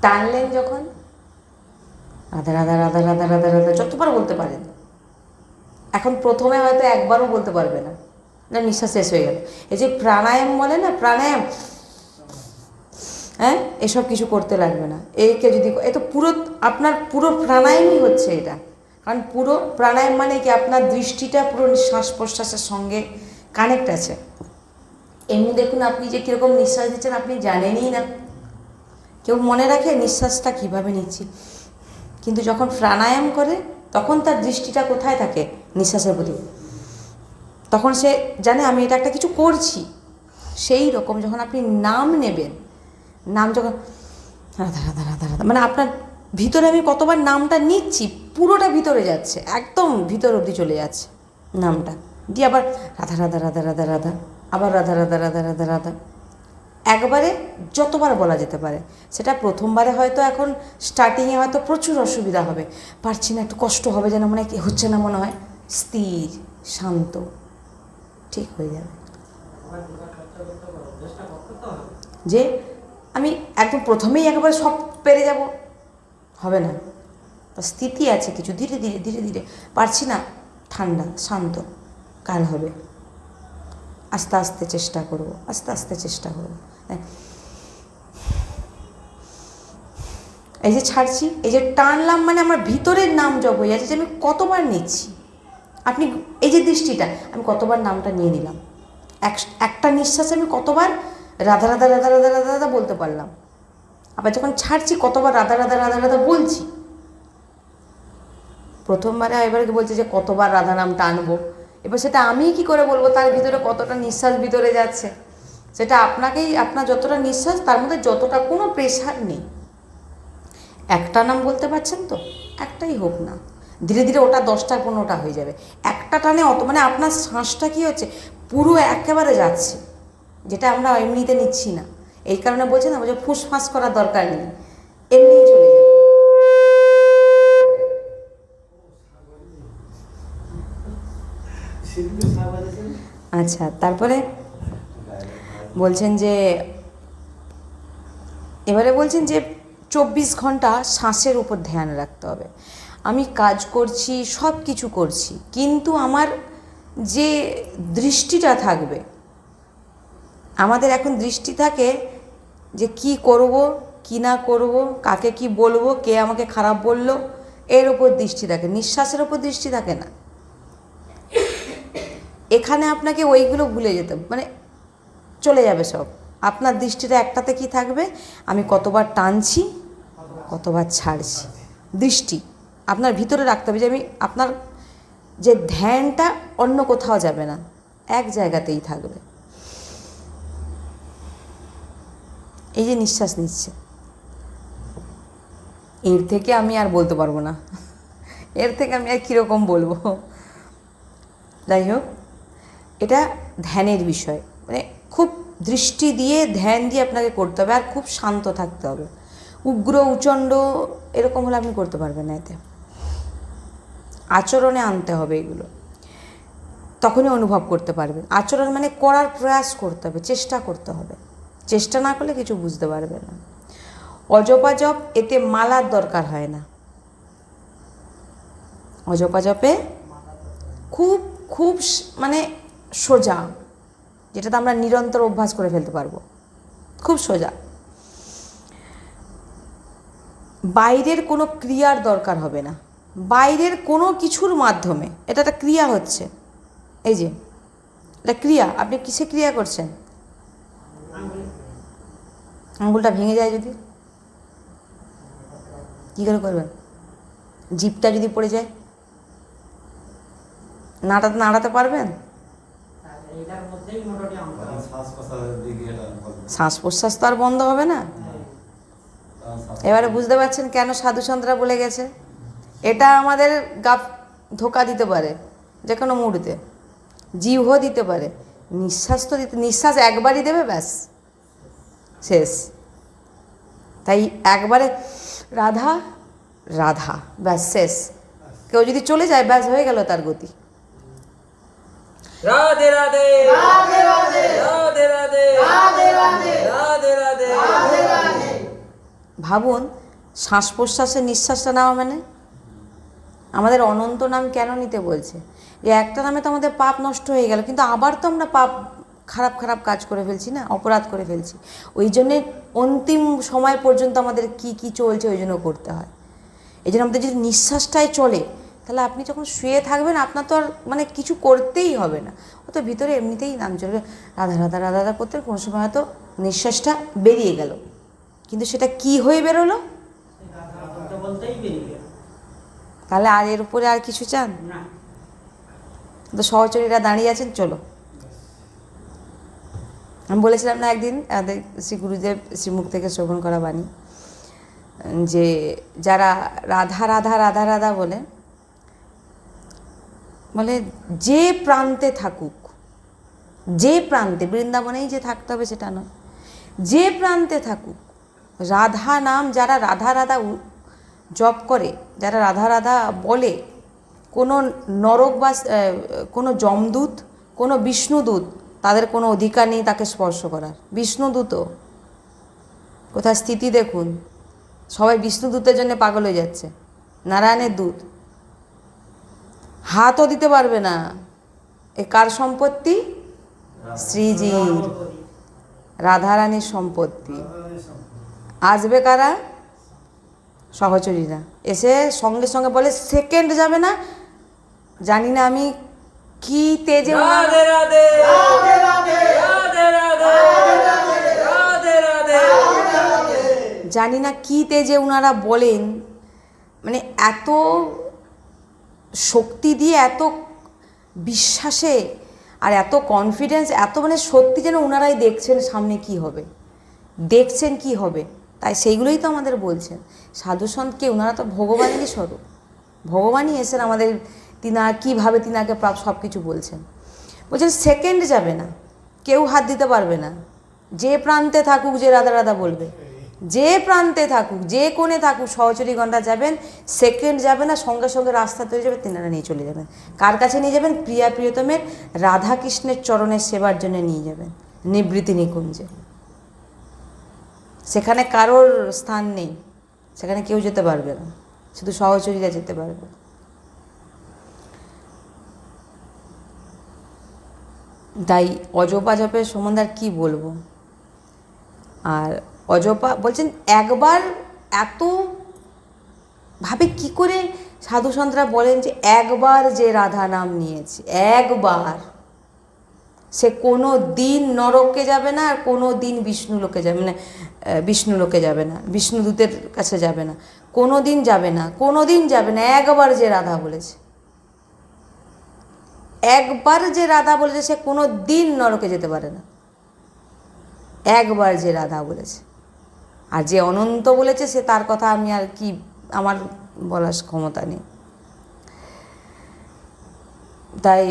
টানলেন যখন রাধা রাধা রাধা রাধা রাধা রাধা যতবার বলতে পারেন। এখন প্রথমে হয়তো একবারও বলতে পারবে না, না নিঃশ্বাস শেষ হয়ে গেল। এই যে প্রাণায়াম বলে না, প্রাণায়াম, হ্যাঁ, এসব কিছু করতে লাগবে না। একে যদি এ তো আপনার পুরো প্রাণায়ামই হচ্ছে এটা। কারণ পুরো প্রাণায়াম মানে কি আপনার দৃষ্টিটা পুরো শ্বাস প্রশ্বাসের সঙ্গে কানেক্ট আছে। এমনি দেখুন আপনি যে কীরকম নিঃশ্বাস দিচ্ছেন আপনি জানেনই না। কেউ মনে রাখে নিঃশ্বাসটা কীভাবে নিচ্ছি, কিন্তু যখন প্রাণায়াম করে তখন তার দৃষ্টিটা কোথায় থাকে? নিঃশ্বাসের প্রতি। তখন সে জানে আমি এটা একটা কিছু করছি। সেই রকম যখন আপনি নাম নেবেন, নাম যখন রাধা রাধা রাধা রাধা, মানে আপনার ভিতরে আমি কতবার নামটা নিচ্ছি, পুরোটা ভিতরে যাচ্ছে, একদম ভিতর অবধি চলে যাচ্ছে নামটা, দিয়ে আবার রাধা রাধা রাধা রাধা রাধা, আবার রাধা রাধা রাধা রাধা রাধা, একবারে যতবার বলা যেতে পারে। সেটা প্রথমবারে হয়তো এখন স্টার্টিংয়ে হয়তো প্রচুর অসুবিধা হবে, পারছি না, একটু কষ্ট হবে, যেন মনে হয় হচ্ছে না, মনে হয় স্থির শান্ত, ঠিক হয়ে যাবে। যে আমি একদম প্রথমেই একবার সব পেরে যাব, হবে না, তো স্থিতি আছে কিছু, ধীরে ধীরে ধীরে ধীরে, পারছি না, ঠান্ডা শান্ত, কাল হবে, আস্তে আস্তে চেষ্টা করব, আস্তে আস্তে চেষ্টা করব। এই যে ছাড়ছি, এই যে টানলাম, মানে আমার ভিতরের নাম জপ হয়ে যাচ্ছে, যে আমি কতবার নিচ্ছি। আপনি এই যে দৃষ্টিটা, আমি কতবার নামটা নিয়ে নিলাম, একটা নিঃশ্বাসে আমি কতবার রাধা রাধা রাধা রাধা রাধা রাধা বলতে পারলাম, আবার যখন ছাড়ছি কতবার রাধা রাধা রাধা রাধা বলছি। প্রথমবারে এবারে বলছে যে কতবার রাধা নাম টানবো, এবার সেটা আমি কি করে বলবো তার ভিতরে কতটা নিঃশ্বাস ভিতরে যাচ্ছে, সেটা আপনাকেই, আপনার যতটা নিঃশ্বাস তার মধ্যে যতটা, কোনো প্রেশার নেই। একটা নাম বলতে পারছেন তো, একটাই হোক না, ধীরে ধীরে ওটা 10টা 15টা হয়ে যাবে। একটা টানে অত, মানে আপনার শ্বাসটা কী হচ্ছে, পুরো একেবারে যাচ্ছে, যেটা আমরা এমনিতে নিচ্ছি না। এই কারণে বলছে না, বলছে ফুসফাস করার দরকার নেই, এমনিই চলে যাবে। আচ্ছা, তারপরে বলছেন যে, এবারে বলছেন যে 24 ঘন্টা শ্বাসের উপর ধ্যান রাখতে হবে। আমি কাজ করছি, সব কিছু করছি, কিন্তু আমার যে দৃষ্টিটা থাকবে, আমাদের এখন দৃষ্টি থাকে যে কি করব, কি না করব, কাকে কি বলবো, কে আমাকে খারাপ বলল, এর ওপর দৃষ্টি থাকে, নিঃশ্বাসের ওপর দৃষ্টি থাকে না। এখানে আপনাকে ওইগুলো ভুলে যেতে, মানে চলে যাবে সব। আপনার দৃষ্টিটা একটাতে কি থাকবে, আমি কতবার টানছি, কতবার ছাড়ছি। দৃষ্টি আপনার ভিতরে রাখতে হবে, যে আমি, আপনার যে ধ্যানটা অন্য কোথাও যাবে না, এক জায়গাতেই থাকবে। এই যে নিঃশ্বাস নিচ্ছে, এর থেকে আমি আর বলতে পারবো না, এর থেকে আমি আর কীরকম বলবো। যাই হোক, এটা ধ্যানের বিষয়, মানে খুব দৃষ্টি দিয়ে ধ্যান দিয়ে আপনাকে করতে হবে, আর খুব শান্ত থাকতে হবে। উগ্র উচণ্ড এরকম হলে আপনি করতে পারবেন না। এতে আচরণে আনতে হবে এগুলো, তখনই অনুভব করতে পারবেন। আচরণ মানে করার প্রয়াস করতে হবে, চেষ্টা করতে হবে, চেষ্টা না করলে কিছু বুঝতে পারবে না। অজপাজপ, এতে মালার দরকার হয় না। অজপাজপে খুব খুব মানে সোজা, যেটাতে আমরা নিরন্তর অভ্যাস করে ফেলতে পারবো, খুব সোজা। বাইরের কোনো ক্রিয়ার দরকার হবে না, বাইরের কোনো কিছুর মাধ্যমে, এটা একটা ক্রিয়া হচ্ছে, এই যে এটা ক্রিয়া। আপনি কিসে ক্রিয়া করছেন? আঙুলটা ভেঙে যায় যদি, কী করে করবেন? জিভটা যদি পড়ে যায়, নাড়াতে পারবেন? শ্বাস প্রশ্বাস তো আর বন্ধ হবে না। এবারে বুঝতে পারছেন কেন সাধুসন্তরা বলে গেছে, এটা আমাদের ধোকা দিতে পারে যে কোনো মুহূর্তে, জিহ্ব দিতে পারে, নিঃশ্বাস তো দিতে, নিঃশ্বাস একবারই দেবে, ব্যাস শেষ। তাই একবারে রাধা রাধা, ব্যাস শেষ। কেউ যদি চলে যায়, ব্যাস হয়ে গেল তার গতি। রাধে রাধে রাধে রাধে রাধে রাধে রাধে রাধে রাধে রাধে রাধে রাধে। ভাবুন, শ্বাস প্রশ্বাসের নিঃশ্বাসটা নেওয়া মানে, আমাদের অনন্ত নাম কেন নিতে বলছে, যে একটা নামে তো আমাদের পাপ নষ্ট হয়ে গেল, কিন্তু আবার তো আমরা পাপ, খারাপ খারাপ কাজ করে ফেলছি না, অপরাধ করে ফেলছি। ওই জন্যে অন্তিম সময় পর্যন্ত আমাদের কি কি চলছে ওই জন্য করতে হয়। এই জন্য আমাদের যদি নিঃশ্বাসটাই চলে, তাহলে আপনি যখন শুয়ে থাকবেন, আপনার তো আর মানে কিছু করতেই হবে না, ও তো ভিতরে এমনিতেই নাম চলবে, রাধা রাধা রাধা রাধা করতে কোনো সময় হয়তো নিঃশ্বাসটা বেরিয়ে গেল, কিন্তু সেটা কি হয়ে বেরোলো, তাহলে আর এর উপরে আর কিছু চান? তো সহচরীরা দাঁড়িয়ে আছেন, চলো। আমি বলেছিলাম না একদিন, শ্রী গুরুদেব শ্রীমুখ থেকে শ্রবণ করা বাণী, যে যারা রাধা রাধা রাধা রাধা বলে যে প্রান্তে থাকুক, যে প্রান্তে, বৃন্দাবনেই যে থাকতে হবে সেটা নয়, যে প্রান্তে থাকুক রাধা নাম যারা রাধা রাধা জপ করে, যারা রাধা রাধা বলে, কোনো নরক বা কোনো যমদূত, কোনো বিষ্ণুদূত তাদের কোনো অধিকার নেই তাকে স্পর্শ করার। বিষ্ণুদূতও কোথায় স্থিতি দেখুন, সবাই বিষ্ণুদূতের জন্য পাগল হয়ে যাচ্ছে। নারায়ণের দূত হাতও দিতে পারবে না। এ কার সম্পত্তি? শ্রীজির, রাধারানীর সম্পত্তি। আসবে কারা? সহচরীরা এসে সঙ্গে সঙ্গে বলে সেকেন্ড যাবে না, জানি না আমি কি তেজে রাধে রাধে রাধে রাধে রাধে রাধে রাধে রাধে, জানি না কি তেজে ওনারা বলেন, মানে এত শক্তি দিয়ে, এত বিশ্বাসে আর এত কনফিডেন্স, এত মানে সত্যি যেন ওনারাই দেখছেন সামনে কি হবে, দেখছেন কি হবে। তাই সেইগুলোই তো আমাদের বলছেন সাধুসন্তকে, ওনারা তো ভগবানেরই স্বরূপ, ভগবানই এসেন আমাদের, তিনার কীভাবে তিনাকে সব কিছু বলছেন। বলছেন সেকেন্ড যাবে না, কেউ হাত দিতে পারবে না, যে প্রান্তে থাকুক যে রাধা রাধা বলবে, যে প্রান্তে থাকুক, যে কোণে থাকুক, সহচরীগণরা যাবেন, সেকেন্ড যাবে না, সঙ্গে সঙ্গে রাস্তা তৈরি যাবে, তিনারা নিয়ে চলে যাবেন। কার কাছে নিয়ে যাবেন? প্রিয়া প্রিয়তমের রাধাকৃষ্ণের চরণের সেবার জন্য নিয়ে যাবেন, নিবৃত্তি নিকুঞ্জে। সেখানে কারোর স্থান নেই, সেখানে কেউ যেতে পারবে না, শুধু সহচরীরা যেতে পারবে। তাই অজপা জপের সম্বন্ধে আর কী বলবো। আর অজপা বলছেন একবার, এত ভাবে কি করে সাধুসন্তরা বলেন যে একবার যে রাধা নাম নিয়েছে, একবার, সে কোনো দিন নরকে যাবে না, আর কোনো দিন বিষ্ণু লোকে যাবে না, বিষ্ণু লোকে যাবে না, বিষ্ণুদূতের কাছে যাবে না, কোনো দিন যাবে না, কোনো দিন যাবে না। একবার যে রাধা বলেছে, একবার যে রাধা বলেছে, সে কোনো দিন নরকে যেতে পারে না। একবার যে রাধা বলেছে, আর যে অনন্ত বলেছে সে, তার কথা আমি আর কি, আমার বলার ক্ষমতা নেই। তাই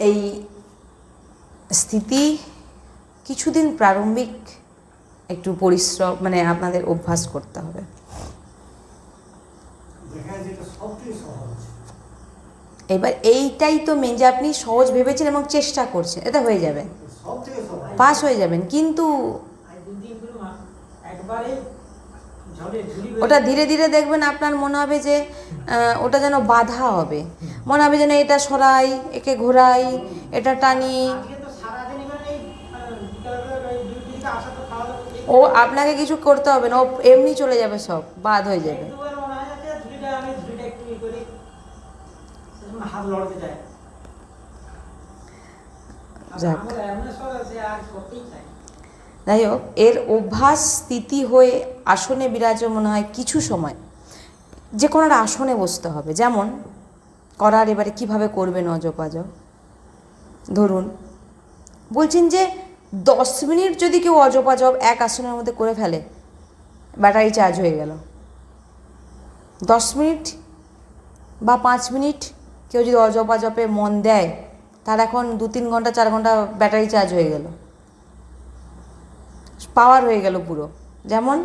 এই স্থিতি কিছুদিন প্রারম্ভিক একটু পরিশ্রম, মানে আপনাদের অভ্যাস করতে হবে। এবার এইটাই তো মেন, যে আপনি সহজ ভেবেছেন এবং চেষ্টা করছেন, এটা হয়ে যাবে, পাস হয়ে যাবেন, কিন্তু ওটা ধীরে ধীরে দেখবেন আপনার মনে হবে যে ওটা যেন বাধা হবে, মনে হবে যেন এটা সরাই, একে ঘোরাই, এটা টানি। ও আপনাকে কিছু করতে হবে না, ও এমনি চলে যাবে, সব বাদ হয়ে যাবে। যাক, যাই হোক, এর অভ্যাস স্থিতি হয়ে আসনে বিরাজমান হয় কিছু সময়, যে কোনো একটা আসনে বসতে হবে। যেমন করার এবারে কিভাবে করবেন অজপাজপ, ধরুন বলছেন যে 10 মিনিট যদি কেউ অজপাজপ এক আসনের মধ্যে করে ফেলে, ব্যাটারি চার্জ হয়ে গেল। 10 মিনিট বা 5 মিনিট কেউ যদি অজপাজপে মন দেয়, তার এখন 2-3 ঘন্টা 4 ঘন্টা ব্যাটারি চার্জ হয়ে গেল, পাওয়ার হয়ে গেল পুরো। যেমন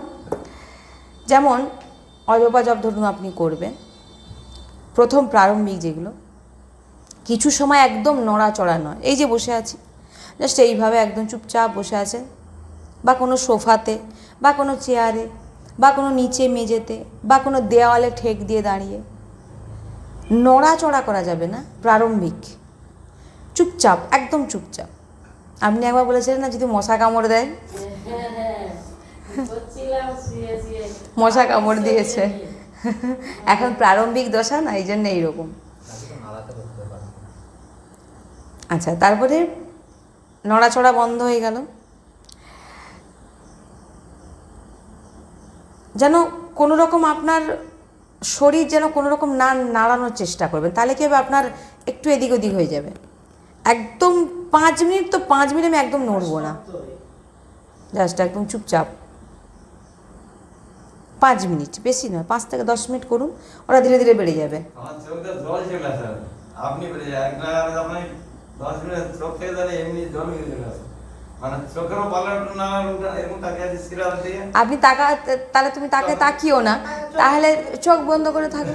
যেমন অজপাজপ ধরুন আপনি করবেন, প্রথম প্রারম্ভিক যেগুলো, কিছু সময় একদম নড়াচড়া নয়, এই যে বসে আছি জাস্ট এইভাবে একদম চুপচাপ বসে আছেন, বা কোনো সোফাতে, বা কোনো চেয়ারে, বা কোনো নিচে মেঝেতে, বা কোনো দেওয়ালে ঠেক দিয়ে দাঁড়িয়ে, নড়াচড়া করা যাবে না। প্রারম্ভিক চুপচাপ, একদম চুপচাপ। আপনি একবার বলেছিলেন না, যদি মশা কামড় দেয়, মশা কামড় দিয়েছে, এখন প্রারম্ভিক দশা না, এই জন্য এইরকম। আচ্ছা, তারপরে নড়াচড়া বন্ধ হয়ে গেল, যেন কোনো রকম আপনার শরীর যেন কোনো রকম না নাড়ানোর চেষ্টা করবেন, তাহলে কি হবে, আপনার একটু এদিক ওদিক হয়ে যাবে। একদম 5 মিনিট, তো 5 মিনিট আমি একদম নড়বো না, জাস্ট একদম চুপচাপ 5 মিনিট, বেশি নয়, 5 থেকে 10 মিনিট করুন, ওরা ধীরে ধীরে বেড়ে যাবে। আমার চোখটা জল চলে আসে আপনি বলে যায় এক নাগারে আপনি 10 মিনিট চোখ খেয়ে দিলে এমনি জল বেরিয়ে চলে আসে মানে চোখেরও পাল্লা না এরকম তাকিয়ে আছে সিরিয়াল দিয়ে আপনি তাহলে তুমি তাকে তাকিও না, তাহলে চোখ বন্ধ করে থাকো।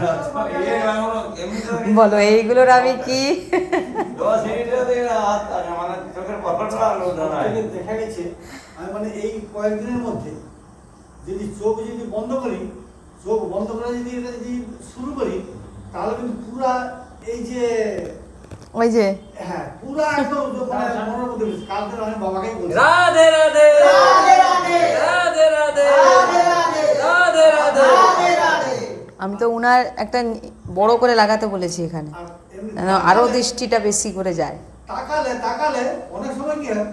বলো এইগুলোর আমি কি 10 মিনিটে দিয়ে হাত মানে চোখের পাল্লাটা না দেখা গেছে আমি মানে এই কয়েকদিনের মধ্যে যদি চোখ যদি বন্ধ করি, চোখ বন্ধ করে যদি এটা যদি শুরু করি, তাহলে কিন্তু পুরা এই যে ওই যে হ্যাঁ পুরা একদম মানে মনের মধ্যে বসে। কালকে আমি বাবাকেই বলছি রাধে রাধে রাধে রাধে রাধে রাধে রাধে রাধে রাধে। আমি তো উনার একটা বড় করে লাগাতে বলেছি এখানে, আর এমনি যেন আরো দৃষ্টিটা বেশি করে যায়। তাকালে অনেক সময় কি হয়,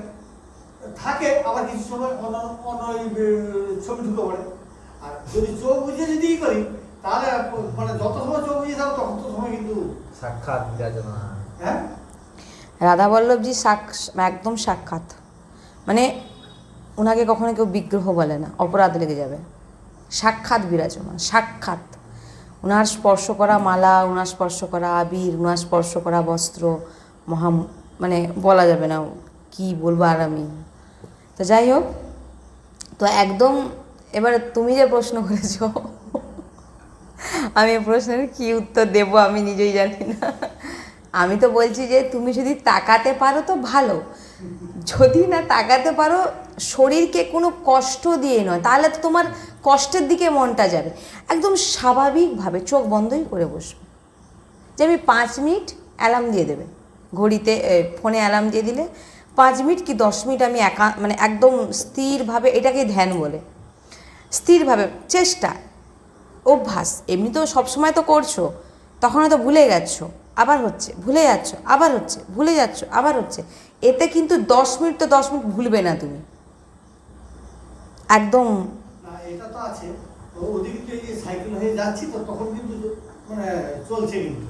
থাকে আবার কিছু সময় অন্য ছবি ঢুকে পড়ে। আর যদি চোখ বুঝে যদি ই করি, তাহলে মানে যত সময় চোখ বুঝে থাকো তত সময় কিন্তু সাক্ষাৎ বিরাজমান। হ্যাঁ রাধা বল্লভজি একদম সাক্ষাৎ, মানে ওনাকে কখনো কেউ বিগ্রহ বলে না, অপরাধ লেগে যাবে। সাক্ষাৎ বিরাজমান, সাক্ষাৎ। ওনার স্পর্শ করা মালা, ওনার স্পর্শ করা আবির, ওনার স্পর্শ করা বস্ত্র মানে বলা যাবে না কি বলবো আর আমি। তো যাই হোক, তো একদম এবার তুমি যে প্রশ্ন করেছো আমি এই প্রশ্নের কি উত্তর দেব আমি নিজেই জানি না। আমি তো বলছি যে তুমি যদি তাকাতে পারো তো ভালো, যদি না তাকাতে পারো শরীরকে কোনো কষ্ট দিয়ে নয়, তাহলে তো তোমার কষ্টের দিকে মনটা যাবে। একদম স্বাভাবিকভাবে চোখ বন্ধই করে বসবে। যে আমি 5 মিনিট অ্যালার্ম দিয়ে দেবে, ঘড়িতে ফোনে অ্যালার্ম দিয়ে দিলে 5 মিনিট কি 10 মিনিট আমি মানে একদম স্থিরভাবে, এটাকে ধ্যান বলে, স্থিরভাবে চেষ্টা, অভ্যাস। এমনি তো সবসময় তো করছো, তখন হয়তো ভুলে গেছো, আবার হচ্ছে, ভুলে যাচ্ছ, আবার হচ্ছে, ভুলে যাচ্ছ, আবার হচ্ছে। এতে কিন্তু 10 মিনিট তো 10 মিনিট ভুলবে না তুমি, একদম। না এটা তো আছে, ওদিকে তো এই সাইকেল হয়ে যাচ্ছি তো তখন কিন্তু মানে চলছে কিন্তু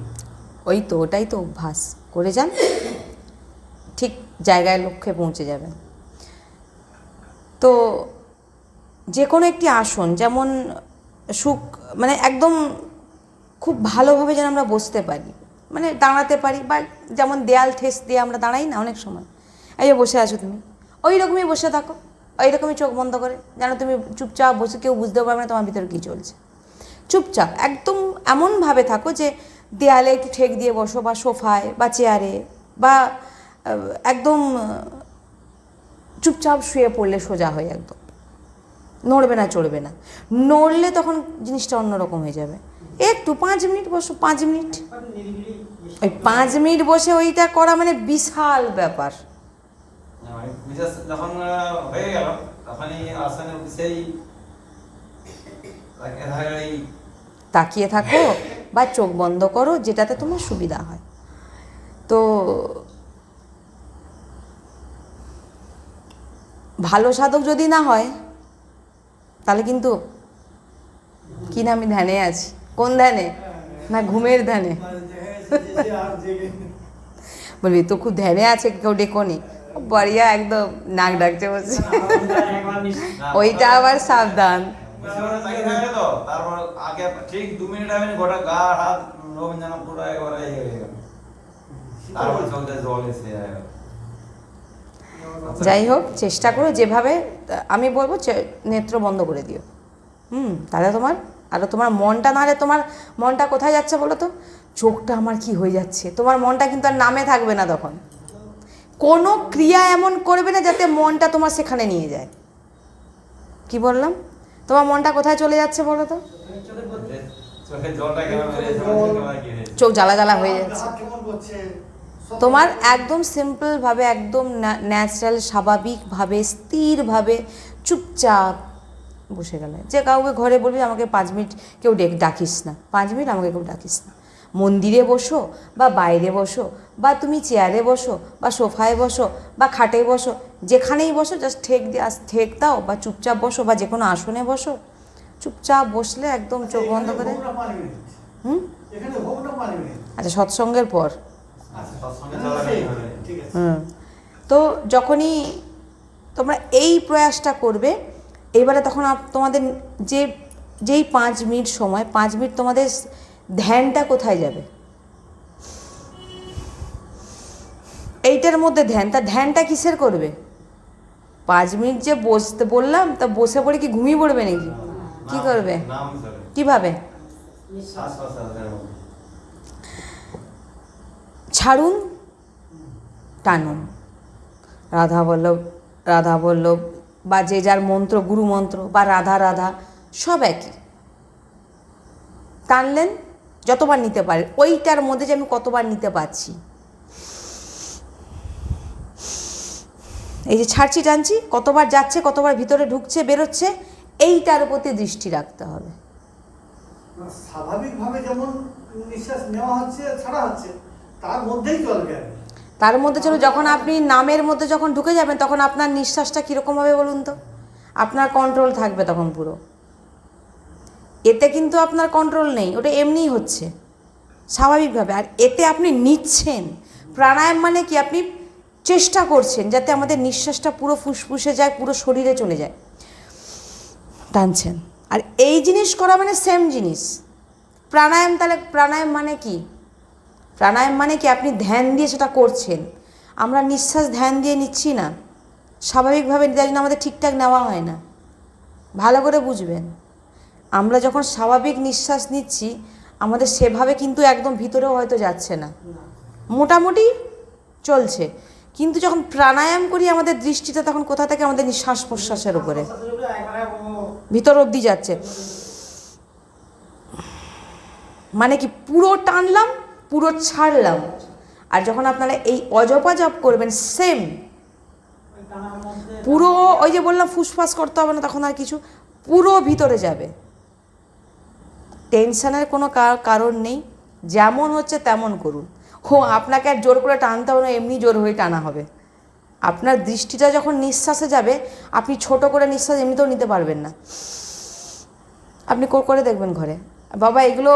ওই তো ওটাই তো অভ্যাস করে যান, ঠিক জায়গায় লক্ষ্যে পৌঁছে যাবেন। তো যে কোনো একটি আসন, যেমন মানে একদম খুব ভালোভাবে যেন আমরা বসতে পারি, মানে দাঁড়াতে পারি, বা যেমন দেয়াল ঠেস দিয়ে আমরা দাঁড়াই না অনেক সময়, এই যে বসে আছো তুমি, ওই রকমই বসে থাকো, ওই রকমই চোখ বন্ধ করে, যেন তুমি চুপচাপ বসে, কেউ বুঝতে পারবে না তোমার ভিতরে কী চলছে। চুপচাপ একদম এমনভাবে থাকো যে দেয়ালে একটু ঠেক দিয়ে বসো, বা সোফায় বা চেয়ারে, বা একদম চুপচাপ শুয়ে পড়লে সোজা হয়ে, একদম নড়বে না, চড়বে না। নড়লে তখন জিনিসটা অন্যরকম হয়ে যাবে। একটু 5 মিনিট বসো, 5 মিনিট, ওই 5 মিনিট বসে ওইটা করা মানে বিশাল ব্যাপার। বিশেষ যখন হয়ে গেল তখনই আসনে সেই তাকিয়ে থাকো বা চোখ বন্ধ করো, যেটাতে তোমার সুবিধা হয়। তো ভালো সাধক যদি না হয়, তাহলে কিন্তু কি না আমি ধ্যানে আছি। কোন ধ্যানে? না ঘুমের ধ্যানে। বলবি তো খুব ধ্যানে আছে, কেউ ডেকোনি, বড়িয়া একদম নাক ডাকছে বলছে, ওইটা আবার সাবধান। তো তারপর আগে ঠিক 2 মিনিট আমি গোটা গা হাত লোম যেন পুরো একবারে ইয়ে হয়ে গেল, তারপর চলতে জল এসে যায়। যাই হোক, চেষ্টা করো যেভাবে, আমি বলবো নেত্র বন্ধ করে দিও। তাহলে তোমার মনটা, নাহলে তোমার মনটা কোথায় যাচ্ছে বলো তো, চোখটা আমার কি হয়ে যাচ্ছে, তোমার মনটা কিন্তু আর নামে থাকবে না। তখন কোনো ক্রিয়া এমন করবে না যাতে মনটা তোমার সেখানে নিয়ে যায়। কি বললাম? তোমার মনটা কোথায় চলে যাচ্ছে বলো তো? চোখ জ্বালা জ্বালা হয়ে যাচ্ছে। তোমার একদম সিম্পলভাবে, একদম ন্যাচারাল, স্বাভাবিকভাবে, স্থিরভাবে চুপচাপ বসে গেলে, যে কাউকে ঘরে বলবি আমাকে 5 মিনিট কেউ ডাকিস না, 5 মিনিট আমাকে কেউ ডাকিস না। মন্দিরে বসো বা বাইরে বসো, বা তুমি চেয়ারে বসো বা সোফায় বসো বা খাটে বসো, যেখানেই বসো জাস্ট ঠেক দাও, বা চুপচাপ বসো, বা যে কোনো আসনে বসো, চুপচাপ বসলে একদম চোখ বন্ধ করে। আচ্ছা, সৎসঙ্গের পর। তো যখনই তোমরা এই প্রয়াসটা করবে, এবারে তখন তোমাদের যে যেই 5 মিনিট সময়, 5 মিনিট তোমাদের ধ্যানটা কোথায় যাবে? এইটার মধ্যে ধ্যান। তা ধ্যানটা কিসের করবে? 5 মিনিট যে বসতে বললাম, তা বসে পড়ে কি ঘুমিয়ে পড়বে নাকি? কি করবে? নাম স্যার, কিভাবে? শ্বাস প্রশ্বাসের মধ্যে। ছাড়ুন, টানুন। রাধা বল্লভ, রাধা বল্লভ, বা যে যার মন্ত্র, গুরু মন্ত্র, বা রাধা রাধা, সব একই। টানলেন, যতবার নিতে পারেন। ওইটার মধ্যে যে আমি কতবার নিতে পারছি, এই যে ছাড়ছি টানছি, কতবার যাচ্ছে, কতবার ভিতরে ঢুকছে বেরোচ্ছে, এইটার প্রতি দৃষ্টি রাখতে হবে। স্বাভাবিকভাবে যেমন নিঃশ্বাস নেওয়া হচ্ছে ছাড়া হচ্ছে, তার মধ্যেই চলবে আর কি। তার মধ্যে চলো, যখন আপনি নামের মধ্যে যখন ঢুকে যাবেন, তখন আপনার নিঃশ্বাসটা কীরকম হবে বলুন তো? আপনার কন্ট্রোল থাকবে তখন পুরো। এতে কিন্তু আপনার কন্ট্রোল নেই, ওটা এমনিই হচ্ছে স্বাভাবিকভাবে। আর এতে আপনি নিচ্ছেন। প্রাণায়াম মানে কি? আপনি চেষ্টা করছেন যাতে আমাদের নিঃশ্বাসটা পুরো ফুসফুসে যায়, পুরো শরীরে চলে যায়, টানছেন। আর এই জিনিস করা মানে সেম জিনিস প্রাণায়াম। তাহলে প্রাণায়াম মানে কি? প্রাণায়াম মানে কি? আপনি ধ্যান দিয়ে সেটা করছেন। আমরা নিঃশ্বাস ধ্যান দিয়ে নিচ্ছি না, স্বাভাবিকভাবে, তাই জন্য আমাদের ঠিকঠাক নেওয়া হয় না। ভালো করে বুঝবেন, আমরা যখন স্বাভাবিক নিঃশ্বাস নিচ্ছি, আমাদের সেভাবে কিন্তু একদম ভিতরেও হয়তো যাচ্ছে না, মোটামুটি চলছে। কিন্তু যখন প্রাণায়াম করি, আমাদের দৃষ্টিটা তখন কোথা থেকে? আমাদের নিঃশ্বাস প্রশ্বাসের উপরে, ভিতর অবধি যাচ্ছে। মানে কি? পুরো টানলাম, পুরো ছাড়লাম। আর যখন আপনারা এই অজপা জপ করবেন, সেম পুরো, ওই যে বললাম ফুসফাস করতে হবে না তখন আর কিছু, পুরো ভিতরে যাবে। টেনশনের কোনো কারণ নেই, যেমন হচ্ছে তেমন করুন। আপনাকে আর জোর করে টানতে হবে না, এমনি জোর হয়ে টানা হবে। আপনার দৃষ্টিটা যখন নিঃশ্বাসে যাবে, আপনি ছোট করে নিঃশ্বাস এমনিতেও নিতে পারবেন না। আপনি করে দেখবেন ঘরে। বাবা, এগুলো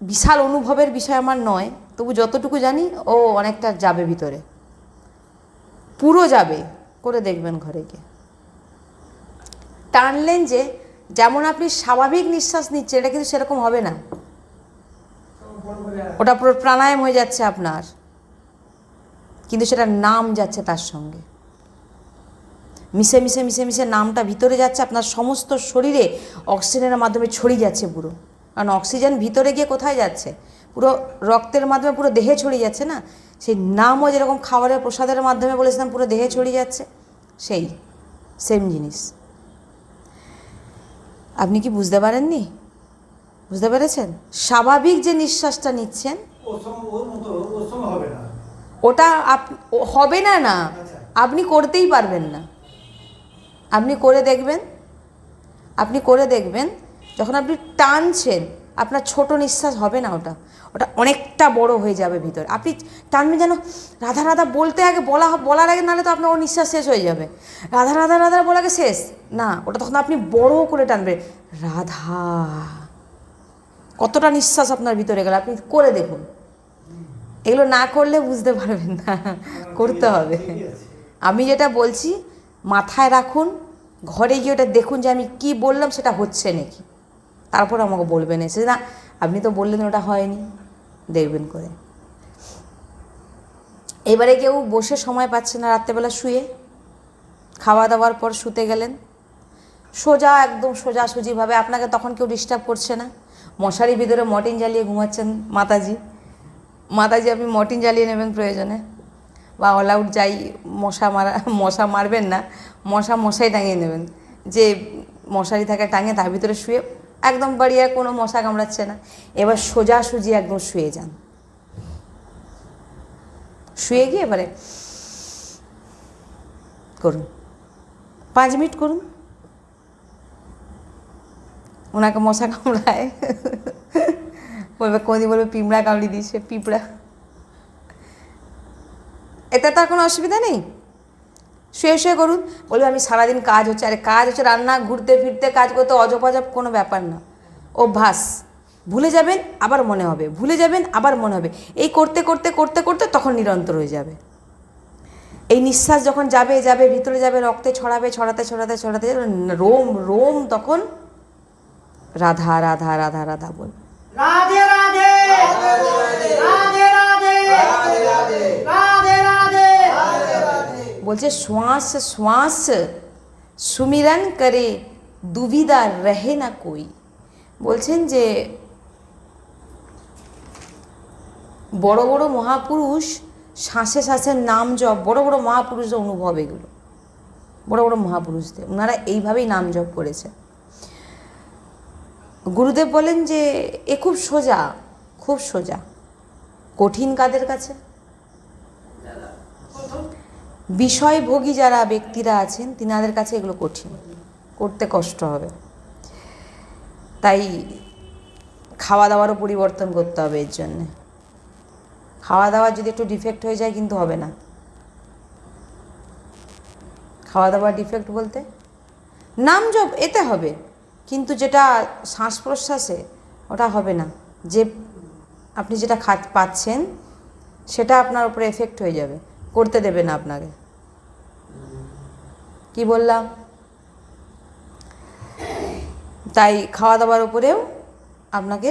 বিশাল অনুভবের বিষয় আমার নয়, তবু যতটুকু জানি ও অনেকটা যাবে ভিতরে, পুরো যাবে। করে দেখবেন ঘরে গিয়ে। টানলেন যে, যেমন আপনি স্বাভাবিক নিঃশ্বাস নিচ্ছেন, এটা কিন্তু সেরকম হবে না। ওটা পুরো প্রাণায়াম হয়ে যাচ্ছে আপনার, কিন্তু সেটা নাম যাচ্ছে তার সঙ্গে, মিশে মিশে মিশে মিশে নামটা ভিতরে যাচ্ছে। আপনার সমস্ত শরীরে অক্সিজেনের মাধ্যমে ছড়িয়ে যাচ্ছে পুরো। কারণ অক্সিজেন ভিতরে গিয়ে কোথায় যাচ্ছে? পুরো রক্তের মাধ্যমে পুরো দেহে ছড়িয়ে যাচ্ছে না? সেই নামও যেরকম খাবারের প্রসাদের মাধ্যমে বলেছিলাম পুরো দেহে ছড়িয়ে যাচ্ছে, সেই সেম জিনিস। আপনি কি বুঝতে পারেননি? বুঝতে পেরেছেন? স্বাভাবিক যে নিঃশ্বাসটা নিচ্ছেন, ওটা হবে না। না, আপনি করতেই পারবেন না। আপনি করে দেখবেন, আপনি করে দেখবেন, যখন আপনি টানছেন, আপনার ছোট নিঃশ্বাস হবে না, ওটা অনেকটা বড় হয়ে যাবে ভিতরে। আপনি টানবেন যেন রাধা রাধা বলতে আগে বলার আগে, নাহলে তো আপনার ওর নিঃশ্বাস শেষ হয়ে যাবে। রাধা রাধা রাধা বলার আগে শেষ না, ওটা তখন আপনি বড় করে টানবেন, রাধা। কতটা নিঃশ্বাস আপনার ভিতরে গেল, আপনি করে দেখুন। এগুলো না করলে বুঝতে পারবেন না, করতে হবে। আমি যেটা বলছি মাথায় রাখুন, ঘরে গিয়ে ওটা দেখুন যে আমি কি বললাম সেটা হচ্ছে নাকি, তারপর আমাকে বলবেন এসে, না আপনি তো বললেন ওটা হয়নি, দেখবেন করে। এবারে কেউ বসে সময় পাচ্ছে না, রাত্রেবেলা শুয়ে, খাওয়া দাওয়ার পর শুতে গেলেন, সোজা একদম সোজাসুজিভাবে, আপনাকে তখন কেউ ডিস্টার্ব করছে না। মশারির ভিতরে মর্টিন জ্বালিয়ে ঘুমাচ্ছেন মাতাজি, আপনি মর্টিন জ্বালিয়ে নেবেন প্রয়োজনে, বা অল আউট যাই মশা মারবেন না, মশাই টাঙিয়ে নেবেন, যে মশারি থাকে টাঙিয়ে, তার ভিতরে শুয়ে একদম বাড়িয়ে, কোনো মশা কামড়াচ্ছে না। এবার সোজাসুজি একদম শুয়ে যান। শুয়ে গিয়ে এবারে করুন, 5 মিনিট করুন। ওনাকে মশা কামড়ায়, বলবে কোনদিন বলবে পিঁপড়া কামড়ি দিয়েছে, পিঁপড়া। এতে তার কোনো অসুবিধা নেই, শুয়ে শুয়ে করুন। বলবে আমি সারাদিন কাজ হচ্ছে, আরে কাজ হচ্ছে রান্না, ঘুরতে ফিরতে কাজ করতে, অজপাজপ কোনো ব্যাপার না, অভ্যাস। ভুলে যাবেন আবার মনে হবে, ভুলে যাবেন আবার মনে হবে, এই করতে করতে করতে করতে তখন নিরন্তর হয়ে যাবে। এই নিঃশ্বাস যখন যাবে ভিতরে যাবে, রক্তে ছড়াতে ছড়াতে রোম তখন রাধা রাধা রাধা রাধা বল। রাধে রাধে রাধে রাধে রাধে রাধে রাধে রাধে রাধে। বলছে শ্বাস শ্বাস সুমিরন করে দুবিধা রহে না কই। বলছেন যে বড় বড় মহাপুরুষ শ্বাসে শ্বাসে নাম জপ, বড় বড় মহাপুরুষদের অনুভব এগুলো, বড় বড় মহাপুরুষদের, ওনারা এইভাবেই নাম জপ করেছে। গুরুদেব বলেন যে এ খুব সোজা, খুব সোজা। কঠিন কাদের কাছে? বিষয়ভোগী যারা ব্যক্তিরা আছেন তিনাদের কাছে এগুলো কঠিন, করতে কষ্ট হবে। তাই খাওয়া দাওয়ারও পরিবর্তন করতে হবে এর জন্যে। খাওয়া দাওয়া যদি একটু ডিফেক্ট হয়ে যায় কিন্তু হবে না। খাওয়া দাওয়ার ডিফেক্ট বলতে নাম জপ এতে হবে, কিন্তু যেটা শ্বাস প্রশ্বাসে ওটা হবে না। যে আপনি যেটা পাচ্ছেন সেটা আপনার উপরে এফেক্ট হয়ে যাবে, করতে দেবে না আপনাকে। কি বললাম? তাই খাওয়া দাওয়ার উপরেও আপনাকে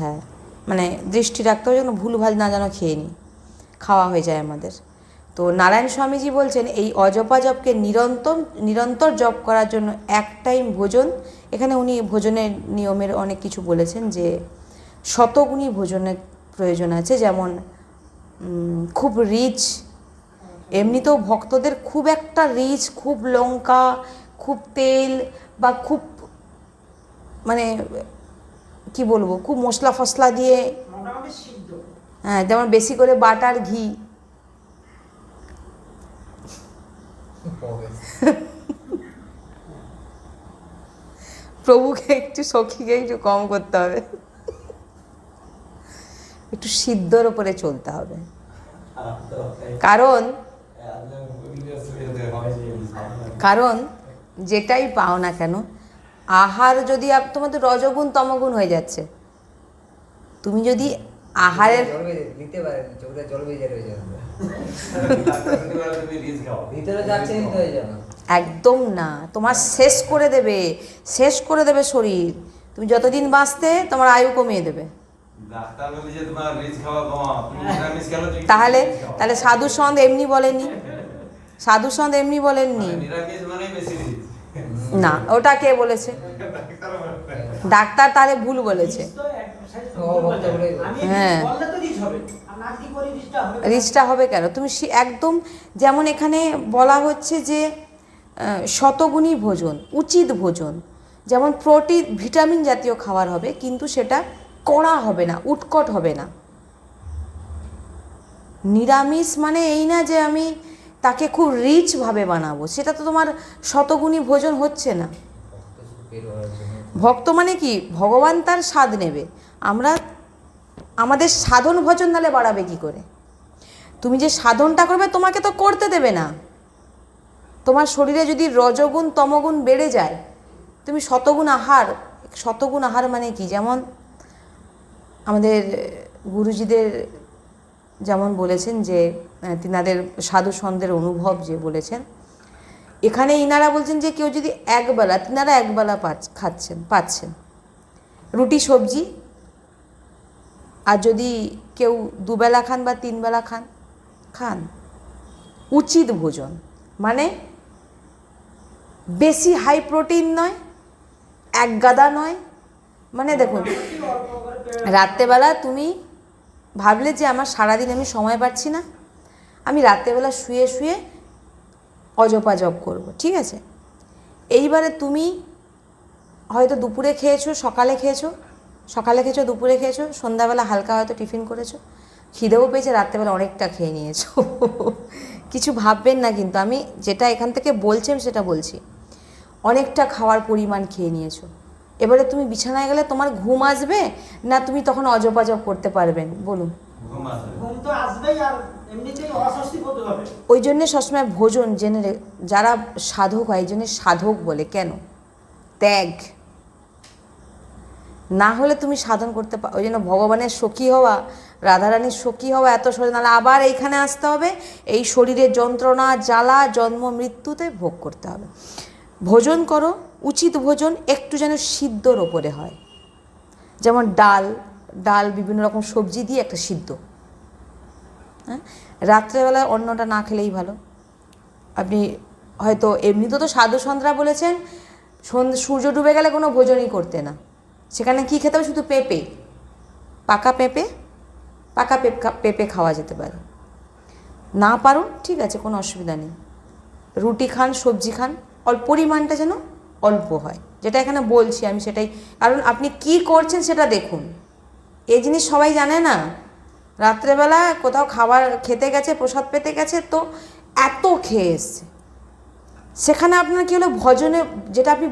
হ্যাঁ মানে দৃষ্টি রাখতে হবে যেন ভুলভাল না যেন খেয়ে নিই, খাওয়া হয়ে যায় আমাদের। তো নারায়ণ স্বামীজি বলছেন এই অজপা জপকে নিরন্তর জপ করার জন্য এক টাইম ভোজন, এখানে উনি ভোজনের নিয়মের অনেক কিছু বলেছেন যে শতগুণী ভোজনের প্রয়োজন আছে। যেমন খুব রিচ, এমনিতেও ভক্তদের খুব একটা রিচ, খুব লঙ্কা, খুব তেল বা খুব মানে কি বলবো খুব মশলা ফসলা দিয়ে, মোটামুটি সিদ্ধ। হ্যাঁ যেমন বেশি করে বাটার ঘি, প্রভুকে একটু সখীকে একটু কম করতে হবে, একটু সিদ্ধর ওপরে চলতে হবে। কারণ যেটাই পাও না কেন আহার যদি তোমাদের রজগুণ তমগুণ হয়ে যাচ্ছে, তুমি যদি আহারের একদম না, তোমার শেষ করে দেবে, শেষ করে দেবে শরীর। তুমি যতদিন বাঁচতে তোমার আয়ু কমিয়ে দেবে। তাহলে তাহলে সাধু সন্ত এমনি বলেননি, সাধু সন্ত এমনি বলেননি না। ওটা কে বলেছে? ডাক্তার তাহলে ভুল বলেছে। হ্যাঁ রিচটা হবে কেন? তুমি একদম যেমন এখানে বলা হচ্ছে যে শতগুণী ভোজন, উচিত ভোজন, যেমন প্রোটিন ভিটামিন জাতীয় খাবার হবে, কিন্তু সেটা কড়া হবে না, উৎকট হবে না। নিরামিষ মানে এই না যে আমি তাকে খুব রিচভাবে বানাবো, সেটা তো তোমার শতগুণী ভোজন হচ্ছে না। ভক্ত মানে কি? ভগবান তার স্বাদ নেবে, আমরা আমাদের সাধন ভজন নালে বাড়াবে কি করে? তুমি যে সাধনটা করবে তোমাকে তো করতে দেবে না। তোমার শরীরে যদি রজগুণ তমগুণ বেড়ে যায়, তুমি শতগুণ আহার, শতগুণ আহার মানে কি? যেমন আমাদের গুরুজিদের যেমন বলেছেন যে তিনাদের সাধু সন্তের অনুভব যে বলেছেন, এখানে ইনারা বলছেন যে কেউ যদি একবেলা, তিনারা একবেলা পাচ্ছেন রুটি সবজি, আর যদি কেউ দুবেলা খান বা তিনবেলা খান উচিত ভোজন মানে বেশি হাই প্রোটিন নয়, এক গাদা নয়। মানে দেখুন রাত্রেবেলা তুমি ভাবলে যে আমার সারাদিন আমি সময় পাচ্ছি না, আমি রাত্রেবেলা শুয়ে শুয়ে অজপা জপ করবো, ঠিক আছে? এইবারে তুমি হয়তো দুপুরে খেয়েছো, সকালে খেয়েছো, দুপুরে খেয়েছো, সন্ধ্যাবেলা হালকা হয়তো টিফিন করেছো, খিদেও পেয়েছে, রাত্রেবেলা অনেকটা খেয়ে নিয়েছো। কিছু ভাববেন না, কিন্তু আমি যেটা এখান থেকে বলছি সেটা বলছি। অনেকটা খাওয়ার পরিমাণ খেয়ে নিয়েছো, এবারে তুমি বিছানায় গেলে তোমার ঘুম আসবে না তুমি তখন অজপা জপ করতে পারবেন? বলুন। ঘুম তো আসবেই, আর এমনিতেই অস্বস্তি বোধ হবে। ওই জন্যে সবসময় ভোজন জেনে যারা সাধক হয়, এই জন্যে সাধক বলে। কেন? ত্যাগ না হলে তুমি সাধন করতে ওই জন্য ভগবানের সখী হওয়া, রাধারানীর সখী হওয়া এত সহজ, নাহলে আবার এইখানে আসতে হবে, এই শরীরের যন্ত্রণা জ্বালা জন্ম মৃত্যুতে ভোগ করতে হবে। ভোজন করো, উচিত ভোজন একটু যেন সিদ্ধর ওপরে হয়, যেমন ডাল ডাল বিভিন্ন রকম সবজি দিয়ে একটা সিদ্ধ। হ্যাঁ, রাত্রেবেলায় অন্নটা না খেলেই ভালো। আপনি হয়তো এমনিতে তো সাধু সন্ধ্যা বলেছেন সূর্য ডুবে গেলে কোনো ভোজনই করতে না, সেখানে কী খেতে হবে, শুধু পেঁপে, পাকা পেঁপে খাওয়া যেতে পারে। না পারুন ঠিক আছে, কোনো অসুবিধা নেই, রুটি খান, সবজি খান, পরিমাণটা যেন অল্প হয়, যেটা এখানে বলছি আমি সেটাই। কারণ আপনি কি করছেন সেটা দেখুন, এই জিনিস সবাই জানে না। রাত্রেবেলা কোথাও খাবার খেতে গেছে, প্রসাদ পেতে গেছে, তো এত খেয়ে এসছে, সেখানে আপনার কী হলো, ভজনে যেটা আপনি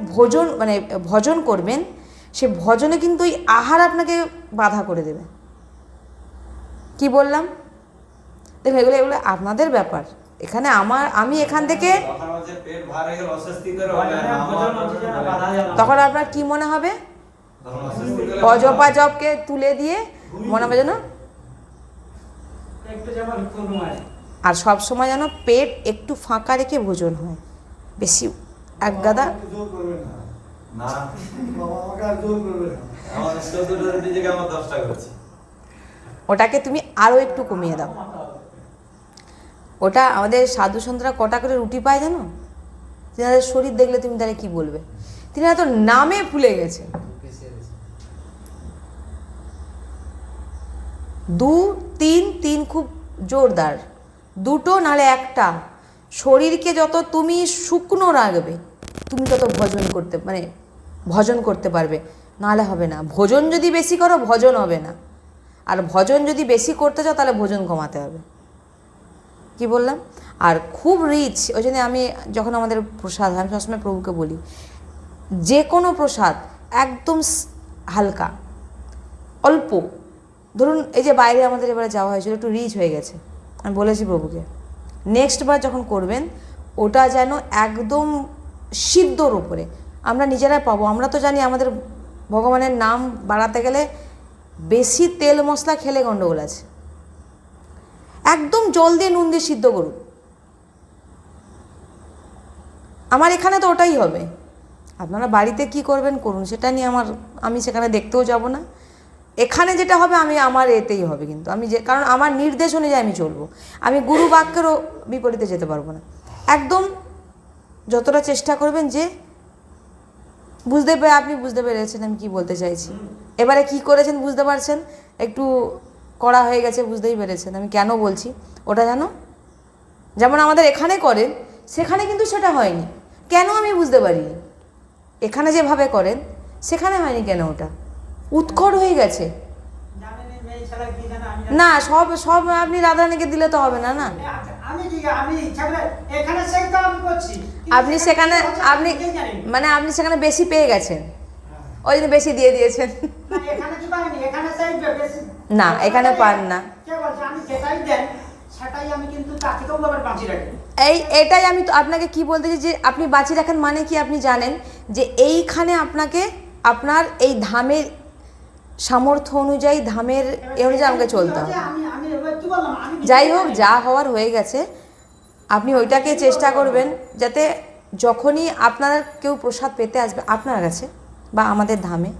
ভজন করবেন, সে ভজনে কিন্তু ওই আহার আপনাকে বাধা করে দেবে। কি বললাম দেখুন, এগুলো আপনাদের ব্যাপার। এখানে আমি এখান থেকে তখন আপনার কি মনে হবে, অজপা জপকে তুলে দিয়ে মনে হবে যেন, আর সব সময় যেন পেট একটু ফাঁকা রেখে ভোজন হয়, বেশি এক গাদা। জোর করবেন না, না বাবা আমাকে আর জোর করবে না। আমার 14টা রুটি থেকে আমার 10টা করছি। ওটাকে তুমি আরও একটু কমিয়ে দাও। ওটা আমাদের সাধু সন্তরা কটা করে রুটি পায় জানো? তিনাদের শরীর দেখলে তুমি তাহলে কি বলবে, তিনারা তো নামে ভুলে গেছে। 2, 3 খুব জোরদার, 2টো নাহলে 1টা। শরীরকে যত তুমি শুকনো রাখবে তুমি তত ভজন করতে পারবে, নাহলে হবে না। ভোজন যদি বেশি করো ভজন হবে না, আর ভজন যদি বেশি করতে চাও তাহলে ভোজন কমাতে হবে। কি বললাম? আর খুব রিচ, ওই জন্য আমি যখন আমাদের প্রসাদ হয়, আমি সবসময় প্রভুকে বলি যে কোনো প্রসাদ একদম হালকা অল্প, ধরুন এই যে বাইরে আমাদের এবারে যাওয়া হয়েছিল, একটু রিচ হয়ে গেছে, আমি বলেছি প্রভুকে নেক্সট বার যখন করবেন ওটা যেন একদম সিদ্ধর উপরে আমরা নিজেরা পাবো। আমরা তো জানি আমাদের ভগবানের নাম বাড়াতে গেলে বেশি তেল মশলা খেলে গন্ডগোল আছে, একদম জল দিয়ে নুন দিয়ে সিদ্ধ করুন। আমার এখানে তো ওটাই হবে, আপনারা বাড়িতে কি করবেন করুন, সেটা নিয়ে আমি সেখানে দেখতেও যাব না। এখানে যেটা হবে আমার এতেই হবে, কিন্তু কারণ আমার নির্দেশ অনুযায়ী আমি চলবো, আমি গুরু বাক্যেরও বিপরীতে যেতে পারবো না। একদম যতটা চেষ্টা করবেন যে আপনি বুঝতে পেরেছেন আমি কি বলতে চাইছি, এবারে কি করেছেন বুঝতে পারছেন, একটু করা হয়ে গেছে বুঝতেই পেরেছেন আমি কেন বলছি। ওটা জানো যেমন আমাদের এখানে করেন, সেখানে কিন্তু সেটা হয়নি, কেন আমি বুঝতে পারিনি। এখানে যেভাবে করেন সেখানে হয়নি কেন, ওটা উৎকট হয়ে গেছে না। সব আপনি রাধারানীকে দিলে তো হবে না। না আপনি সেখানে আপনি সেখানে বেশি পেয়ে গেছেন, ওই জন্য বেশি দিয়ে দিয়েছেন। না এখানে পান না, এটাই আমি তো আপনাকে কি বলতে চাই, যে আপনি বাঁচিয়ে রাখেন মানে কি আপনি জানেন যে এইখানে আপনাকে আপনার এই ধামের সামর্থ্য অনুযায়ী, ধামের এ অনুযায়ী আমাকে চলতে হবে। যাই হোক, যা হওয়ার হয়ে গেছে, আপনি ওইটাকে চেষ্টা করবেন যাতে যখনই আপনার কেউ প্রসাদ পেতে আসবে আপনার কাছে বা আমাদের ধামে,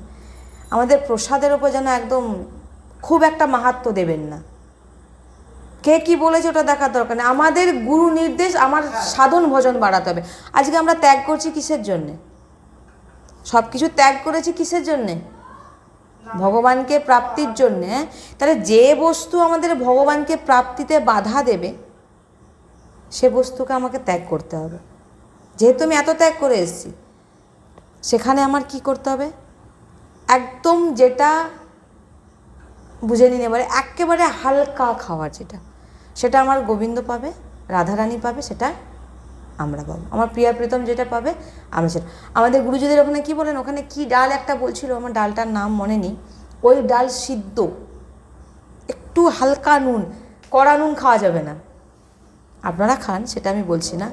আমাদের প্রসাদের ওপর যেন একদম খুব একটা মাহাত্ম্য দেবেন না। কে কি বলেছে ওটা দেখার দরকার নেই, আমাদের গুরু নির্দেশ, আমার সাধন ভজন বাড়াতে হবে। আজকে আমরা ত্যাগ করছি কিসের জন্যে? সব কিছু ত্যাগ করেছি কিসের জন্যে? ভগবানকে প্রাপ্তির জন্যে। তাহলে যে বস্তু আমাদের ভগবানকে প্রাপ্তিতে বাধা দেবে সে বস্তুকে আমাকে ত্যাগ করতে হবে। যেহেতু আমি এত ত্যাগ করে এসেছি, সেখানে আমার কি করতে হবে, একদম যেটা বুঝে নিন এবারে, একেবারে হালকা খাওয়ার যেটা, সেটা আমার গোবিন্দ পাবে, রাধারানী পাবে, সেটা আমরা পাবো, আমার প্রিয়া প্রীতম যেটা পাবে আমরা সেটা। আমাদের গুরুজিদের ওখানে কি বলেন, ওখানে কি ডাল একটা বলছিল, আমার ডালটার নাম মনে নেই, ওই ডাল সিদ্ধ, একটু হালকা নুন, কড়া নুন খাওয়া যাবে না। আপনারা খান সেটা আমি বলছি না,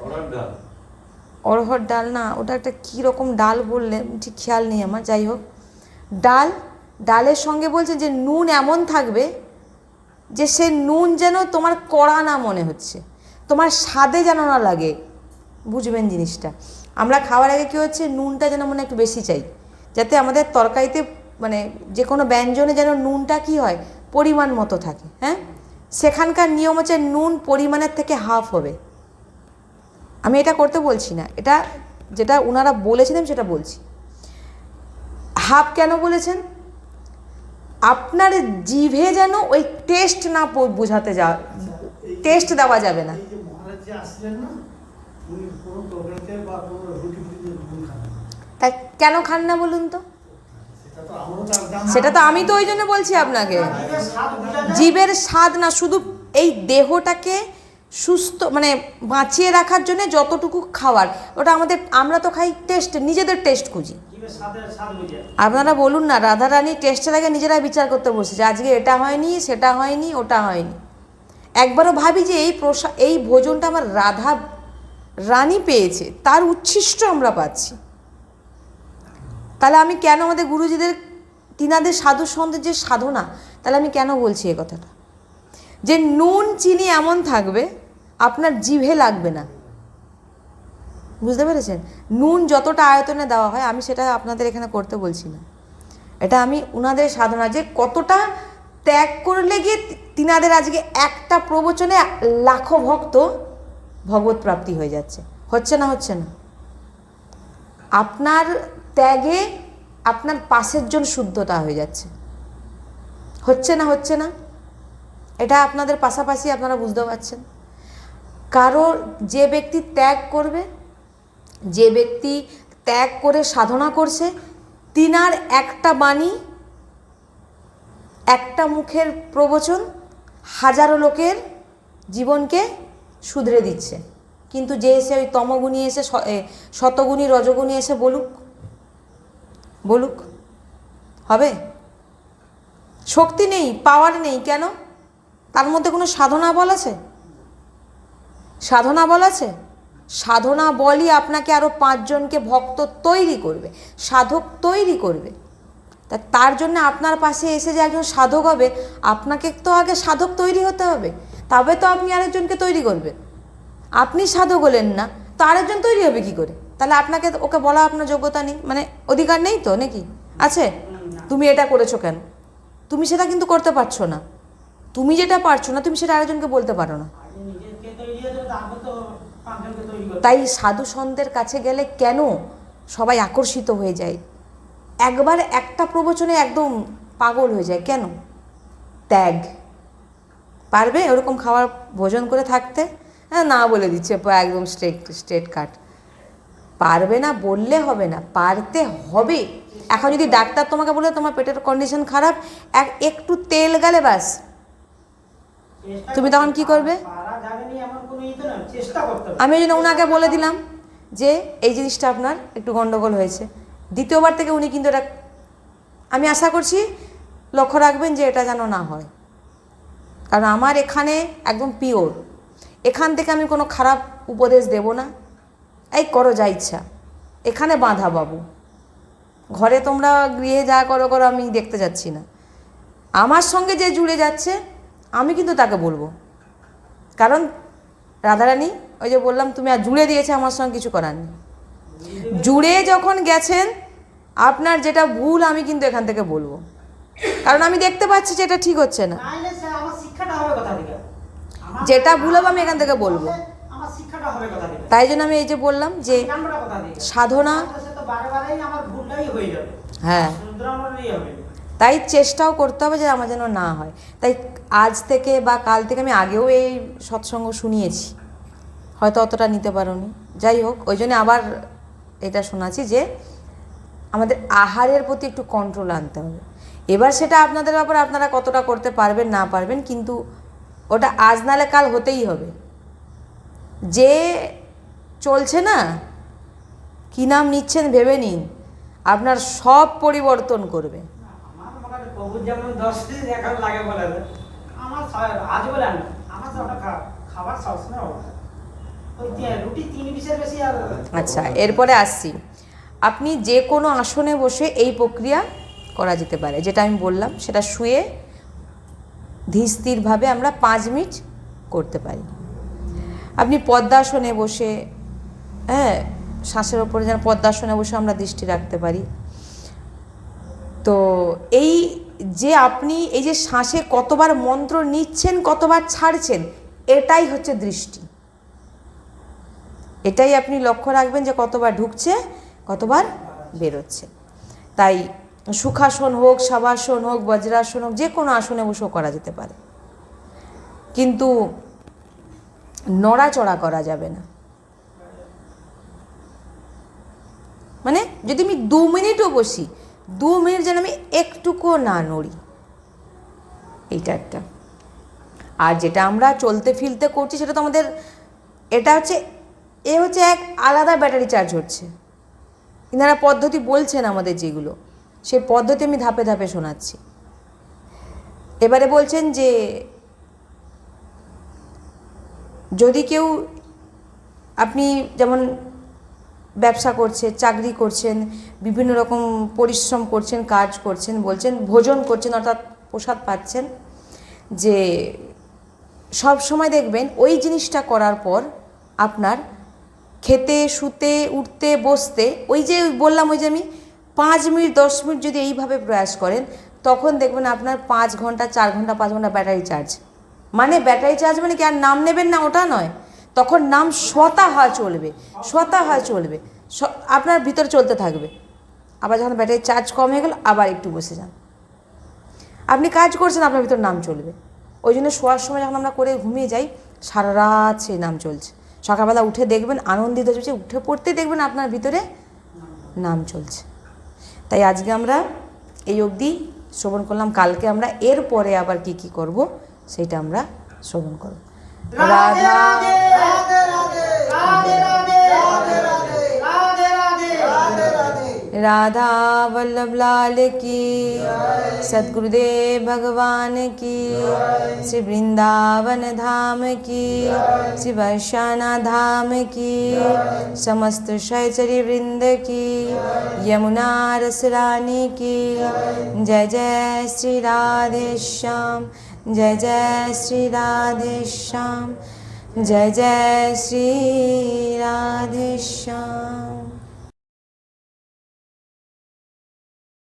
অরহর ডাল না, ওটা একটা কীরকম ডাল বললে ঠিক খেয়াল নেই আমার। যাই হোক, ডালের সঙ্গে বলছে যে নুন এমন থাকবে যে সে নুন যেন তোমার কড়া না মনে হচ্ছে, তোমার স্বাদে যেন না লাগে, বুঝবেন জিনিসটা। আমরা খাওয়ার আগে কী হচ্ছে, নুনটা যেন মনে একটু বেশি চাই, যাতে আমাদের তরকারিতে মানে যে কোনো ব্যঞ্জনে যেন নুনটা কি হয়, পরিমাণ মতো থাকে। হ্যাঁ, সেখানকার নিয়ম হচ্ছে নুন পরিমাণের থেকে হাফ হবে। আমি এটা করতে বলছি না, এটা যেটা ওনারা বলেছিলেন সেটা বলছি। হাফ কেন বলেছেন? আপনার জিভে যেন ওই টেস্ট না বোঝাতে যা, টেস্ট দেওয়া যাবে না। এই যে মহারাজ যে আসলেন না, উনি কোনো তরকারিতে বা কোনো রুটি ফুটিতে নুন খান না। তাই কেন খান না বলুন তো? সেটা তো আমারও তার জানা। সেটা তো আমি তো ওই জন্য বলছি আপনাকে, জিভের স্বাদ বোঝা যায়। জীবের স্বাদ না, শুধু এই দেহটাকে সুস্থ মানে বাঁচিয়ে রাখার জন্য যতটুকু খাওয়ার, ওটা আমাদের, আমরা তো খাই টেস্ট, নিজেদের টেস্ট খুঁজি। জিভের স্বাদ বুঝে। আপনারা বলুন না, রাধারানী টেস্টের আগে নিজেরাই বিচার করতে বসেছে, আজকে এটা হয়নি, সেটা হয়নি, ওটা হয়নি। একবারও ভাবি যে এই ভোজনটা আমার রাধা রানী পেয়েছে, তার উচ্ছিষ্ট আমরা পাচ্ছি। তাহলে আমি কেন আমাদের গুরুজিদের, তিনাদের সাধু সন্তের যে সাধনা, তাহলে আমি কেন বলছি এ কথাটা, যে নুন চিনি এমন থাকবে আপনার জিভে লাগবে না। বুঝতে পেরেছেন? নুন যতটা আয়তনে দেওয়া হয়, আমি সেটা আপনাদের এখানে করতে বলছি না, এটা আমি উনাদের সাধনা, যে কতটা ত্যাগ করলে গিয়ে তিনাদের আজকে একটা প্রবচনে লাখো ভক্ত ভগবত প্রাপ্তি হয়ে যাচ্ছে। হচ্ছে না? হচ্ছে না? আপনার ত্যাগে আপনার পাশের জন শুদ্ধতা হয়ে যাচ্ছে। হচ্ছে না? হচ্ছে না? এটা আপনাদের পাশাপাশি আপনারা বুঝতে পারছেন। কারণ যে ব্যক্তি ত্যাগ করবে, যে ব্যক্তি ত্যাগ করে সাধনা করছে, তিনার একটা বাণী, একটা মুখের প্রবচন হাজারো লোকের জীবনকে শুধরে দিচ্ছে। কিন্তু যে এসে ওই তমগুণী এসে, শতগুণী রজগুণী এসে বলুক হবে? শক্তি নেই, পাওয়ার নেই। কেন? তার মধ্যে কোনো সাধনা বল আছে? সাধনা বল আছে? সাধনা বলই আপনাকে আরও 5 জনকে ভক্ত তৈরি করবে, সাধক তৈরি করবে। তার জন্য আপনার পাশে এসে যে একজন সাধক হবে, আপনাকে তো আগে সাধক তৈরি হতে হবে, তবে তো আপনি আরেকজনকে তৈরি করবেন। আপনি সাধক হলেন না, তো আরেকজন তৈরি হবে কি করে? তাহলে আপনাকে ওকে বলা আপনার যোগ্যতা নেই, মানে অধিকার নেই তো, নাকি আছে? তুমি এটা করেছো কেন? তুমি সেটা কিন্তু করতে পারছো না। তুমি যেটা পারছো না, তুমি সেটা আরেকজনকে বলতে পারো না। তাই সাধু সন্তের কাছে গেলে কেন সবাই আকর্ষিত হয়ে যায়, একবার একটা প্রবচনে একদম পাগল হয়ে যায়? কেন? ত্যাগ। পারবে ওরকম খাওয়ার ভোজন করে থাকতে? হ্যাঁ, না বলে দিচ্ছে একদম স্ট্রেট কাট। পারবে না বললে হবে না, পারতে হবে। এখন যদি ডাক্তার তোমাকে বলে তোমার পেটের কন্ডিশন খারাপ, একটু তেল গেলে ব্যাস, তুমি তখন কি করবে? আমি ওই জন্য ওনাকে বলে দিলাম যে এই জিনিসটা আপনার একটু গন্ডগোল হয়েছে। দ্বিতীয়বার থেকে উনি কিন্তু এটা, আমি আশা করছি লক্ষ্য রাখবেন যে এটা যেন না হয়। কারণ আমার এখানে একদম পিওর, এখান থেকে আমি কোনো খারাপ উপদেশ দেব না। এই করো যা ইচ্ছা, এখানে বাঁধা বাবু, ঘরে তোমরা গৃহে যা করো করো, আমি দেখতে যাচ্ছি না। আমার সঙ্গে যে জুড়ে যাচ্ছে আমি কিন্তু তাকে বলবো। কারণ রাধারানী ওই যে বললাম, তুমি আর জুড়ে দিয়েছে, আমার সঙ্গে কিছু করার নেই। জুড়ে যখন গেছেন, আপনার যেটা ভুল আমি কিন্তু এখান থেকে বলবো, কারণ আমি দেখতে পাচ্ছি যে এটা ঠিক হচ্ছে না। যেটা ভুল হবে আমি এখান থেকে বলবো। তাই জন্য আমি এই যে বললাম যে সাধনা, হ্যাঁ, তাই চেষ্টাও করতে হবে যে আমার যেন না হয়। তাই আজ থেকে বা কাল থেকে, আমি আগেও এই সৎসঙ্গ শুনিয়েছি, হয়তো অতটা নিতে পারোনি, যাই হোক, ওই জন্য আবার এটা শোনাচ্ছি যে আমাদের আহারের প্রতি একটু কন্ট্রোল আনতে হবে। এবার সেটা আপনাদের ব্যাপারে, আপনারা কতটা করতে পারবেন না পারবেন, কিন্তু ওটা আজ নালে কাল হতেই হবে। যে চলছে না, কী নাম নিচ্ছেন ভেবে নিন, আপনার সব পরিবর্তন করবে। আচ্ছা, এরপরে আসছি। আপনি যে কোনো আসনে বসে এই প্রক্রিয়া করা যেতে পারে, যেটা আমি বললাম, সেটা শুয়ে ধীর স্থিরভাবে আমরা 5 মিনিট করতে পারি। আপনি পদ্মাসনে বসে, হ্যাঁ, শ্বাসের ওপরে যেন পদ্মাসনে বসে আমরা দৃষ্টি রাখতে পারি। তো এই যে আপনি এই যে শ্বাসে কতবার মন্ত্র নিচ্ছেন কতবার ছাড়ছেন, এটাই হচ্ছে দৃষ্টি। এটাই আপনি লক্ষ্য রাখবেন যে কতবার ঢুকছে কতবার বেরোচ্ছে। তাই সুখাসন হোক, শবাসন হোক, বজ্রাসন হোক, যে কোনো আসনে বসেও করা যেতে পারে, কিন্তু নড়াচড়া করা যাবে না। মানে যদি আমি 2 মিনিটও বসি, 2 মিনিট যেন আমি একটুকুও না নড়ি, এইটা একটা। আর যেটা আমরা চলতে ফিরতে করছি সেটা তো আমাদের, এটা হচ্ছে এক আলাদা ব্যাটারি চার্জ হচ্ছে। ইনারা পদ্ধতি বলছেন আমাদের যেগুলো, সেই পদ্ধতি আমি ধাপে ধাপে শোনাচ্ছি। এবারে বলছেন যে যদি কেউ, আপনি যেমন ব্যবসা করছেন, চাকরি করছেন, বিভিন্ন রকম পরিশ্রম করছেন, কাজ করছেন, বলছেন ভোজন করছেন অর্থাৎ প্রসাদ পাচ্ছেন, যে সব সময় দেখবেন ওই জিনিসটা করার পর আপনার খেতে, শুতে, উঠতে, বসতে, ওই যে বললাম ওই যে আমি 5 মিনিট 10 মিনিট যদি এইভাবে প্রয়াস করেন, তখন দেখবেন আপনার 5 ঘন্টা 4 ঘন্টা 5 ঘন্টা ব্যাটারি চার্জ। মানে ব্যাটারি চার্জ মানে কি আর নাম নেবেন না ওটা নয়, তখন নাম স্বতঃ চলবে, স্বতঃ চলবে, আপনার ভিতরে চলতে থাকবে। আবার যখন ব্যাটারি চার্জ কম হয়ে গেল আবার একটু বসে যান, আপনি কাজ করছেন, আপনার ভিতর নাম চলবে। ওই জন্য শোয়ার সময় যখন আমরা করে ঘুমিয়ে যাই, সারা রাত সেই নাম চলছে। সকালবেলা উঠে দেখবেন আনন্দিত হচ্ছে, উঠে পড়তে দেখবেন আপনার ভিতরে নাম চলছে। তাই আজকে আমরা এই অবধি শ্রবণ করলাম, কালকে আমরা এরপরে আবার কি কি করব সেটা আমরা শ্রবণ করব। রাধা राधा वल्लभ लाल की, सद्गुरुदेव भगवान की, श्री वृंदावन धाम की, श्री वर्षाना धाम की, समस्त सहचरी वृंद की, यमुना रस रानी की। जय जय श्री राधे श्याम, जय जय श्री राधे श्याम, जय जय श्री राधे श्याम।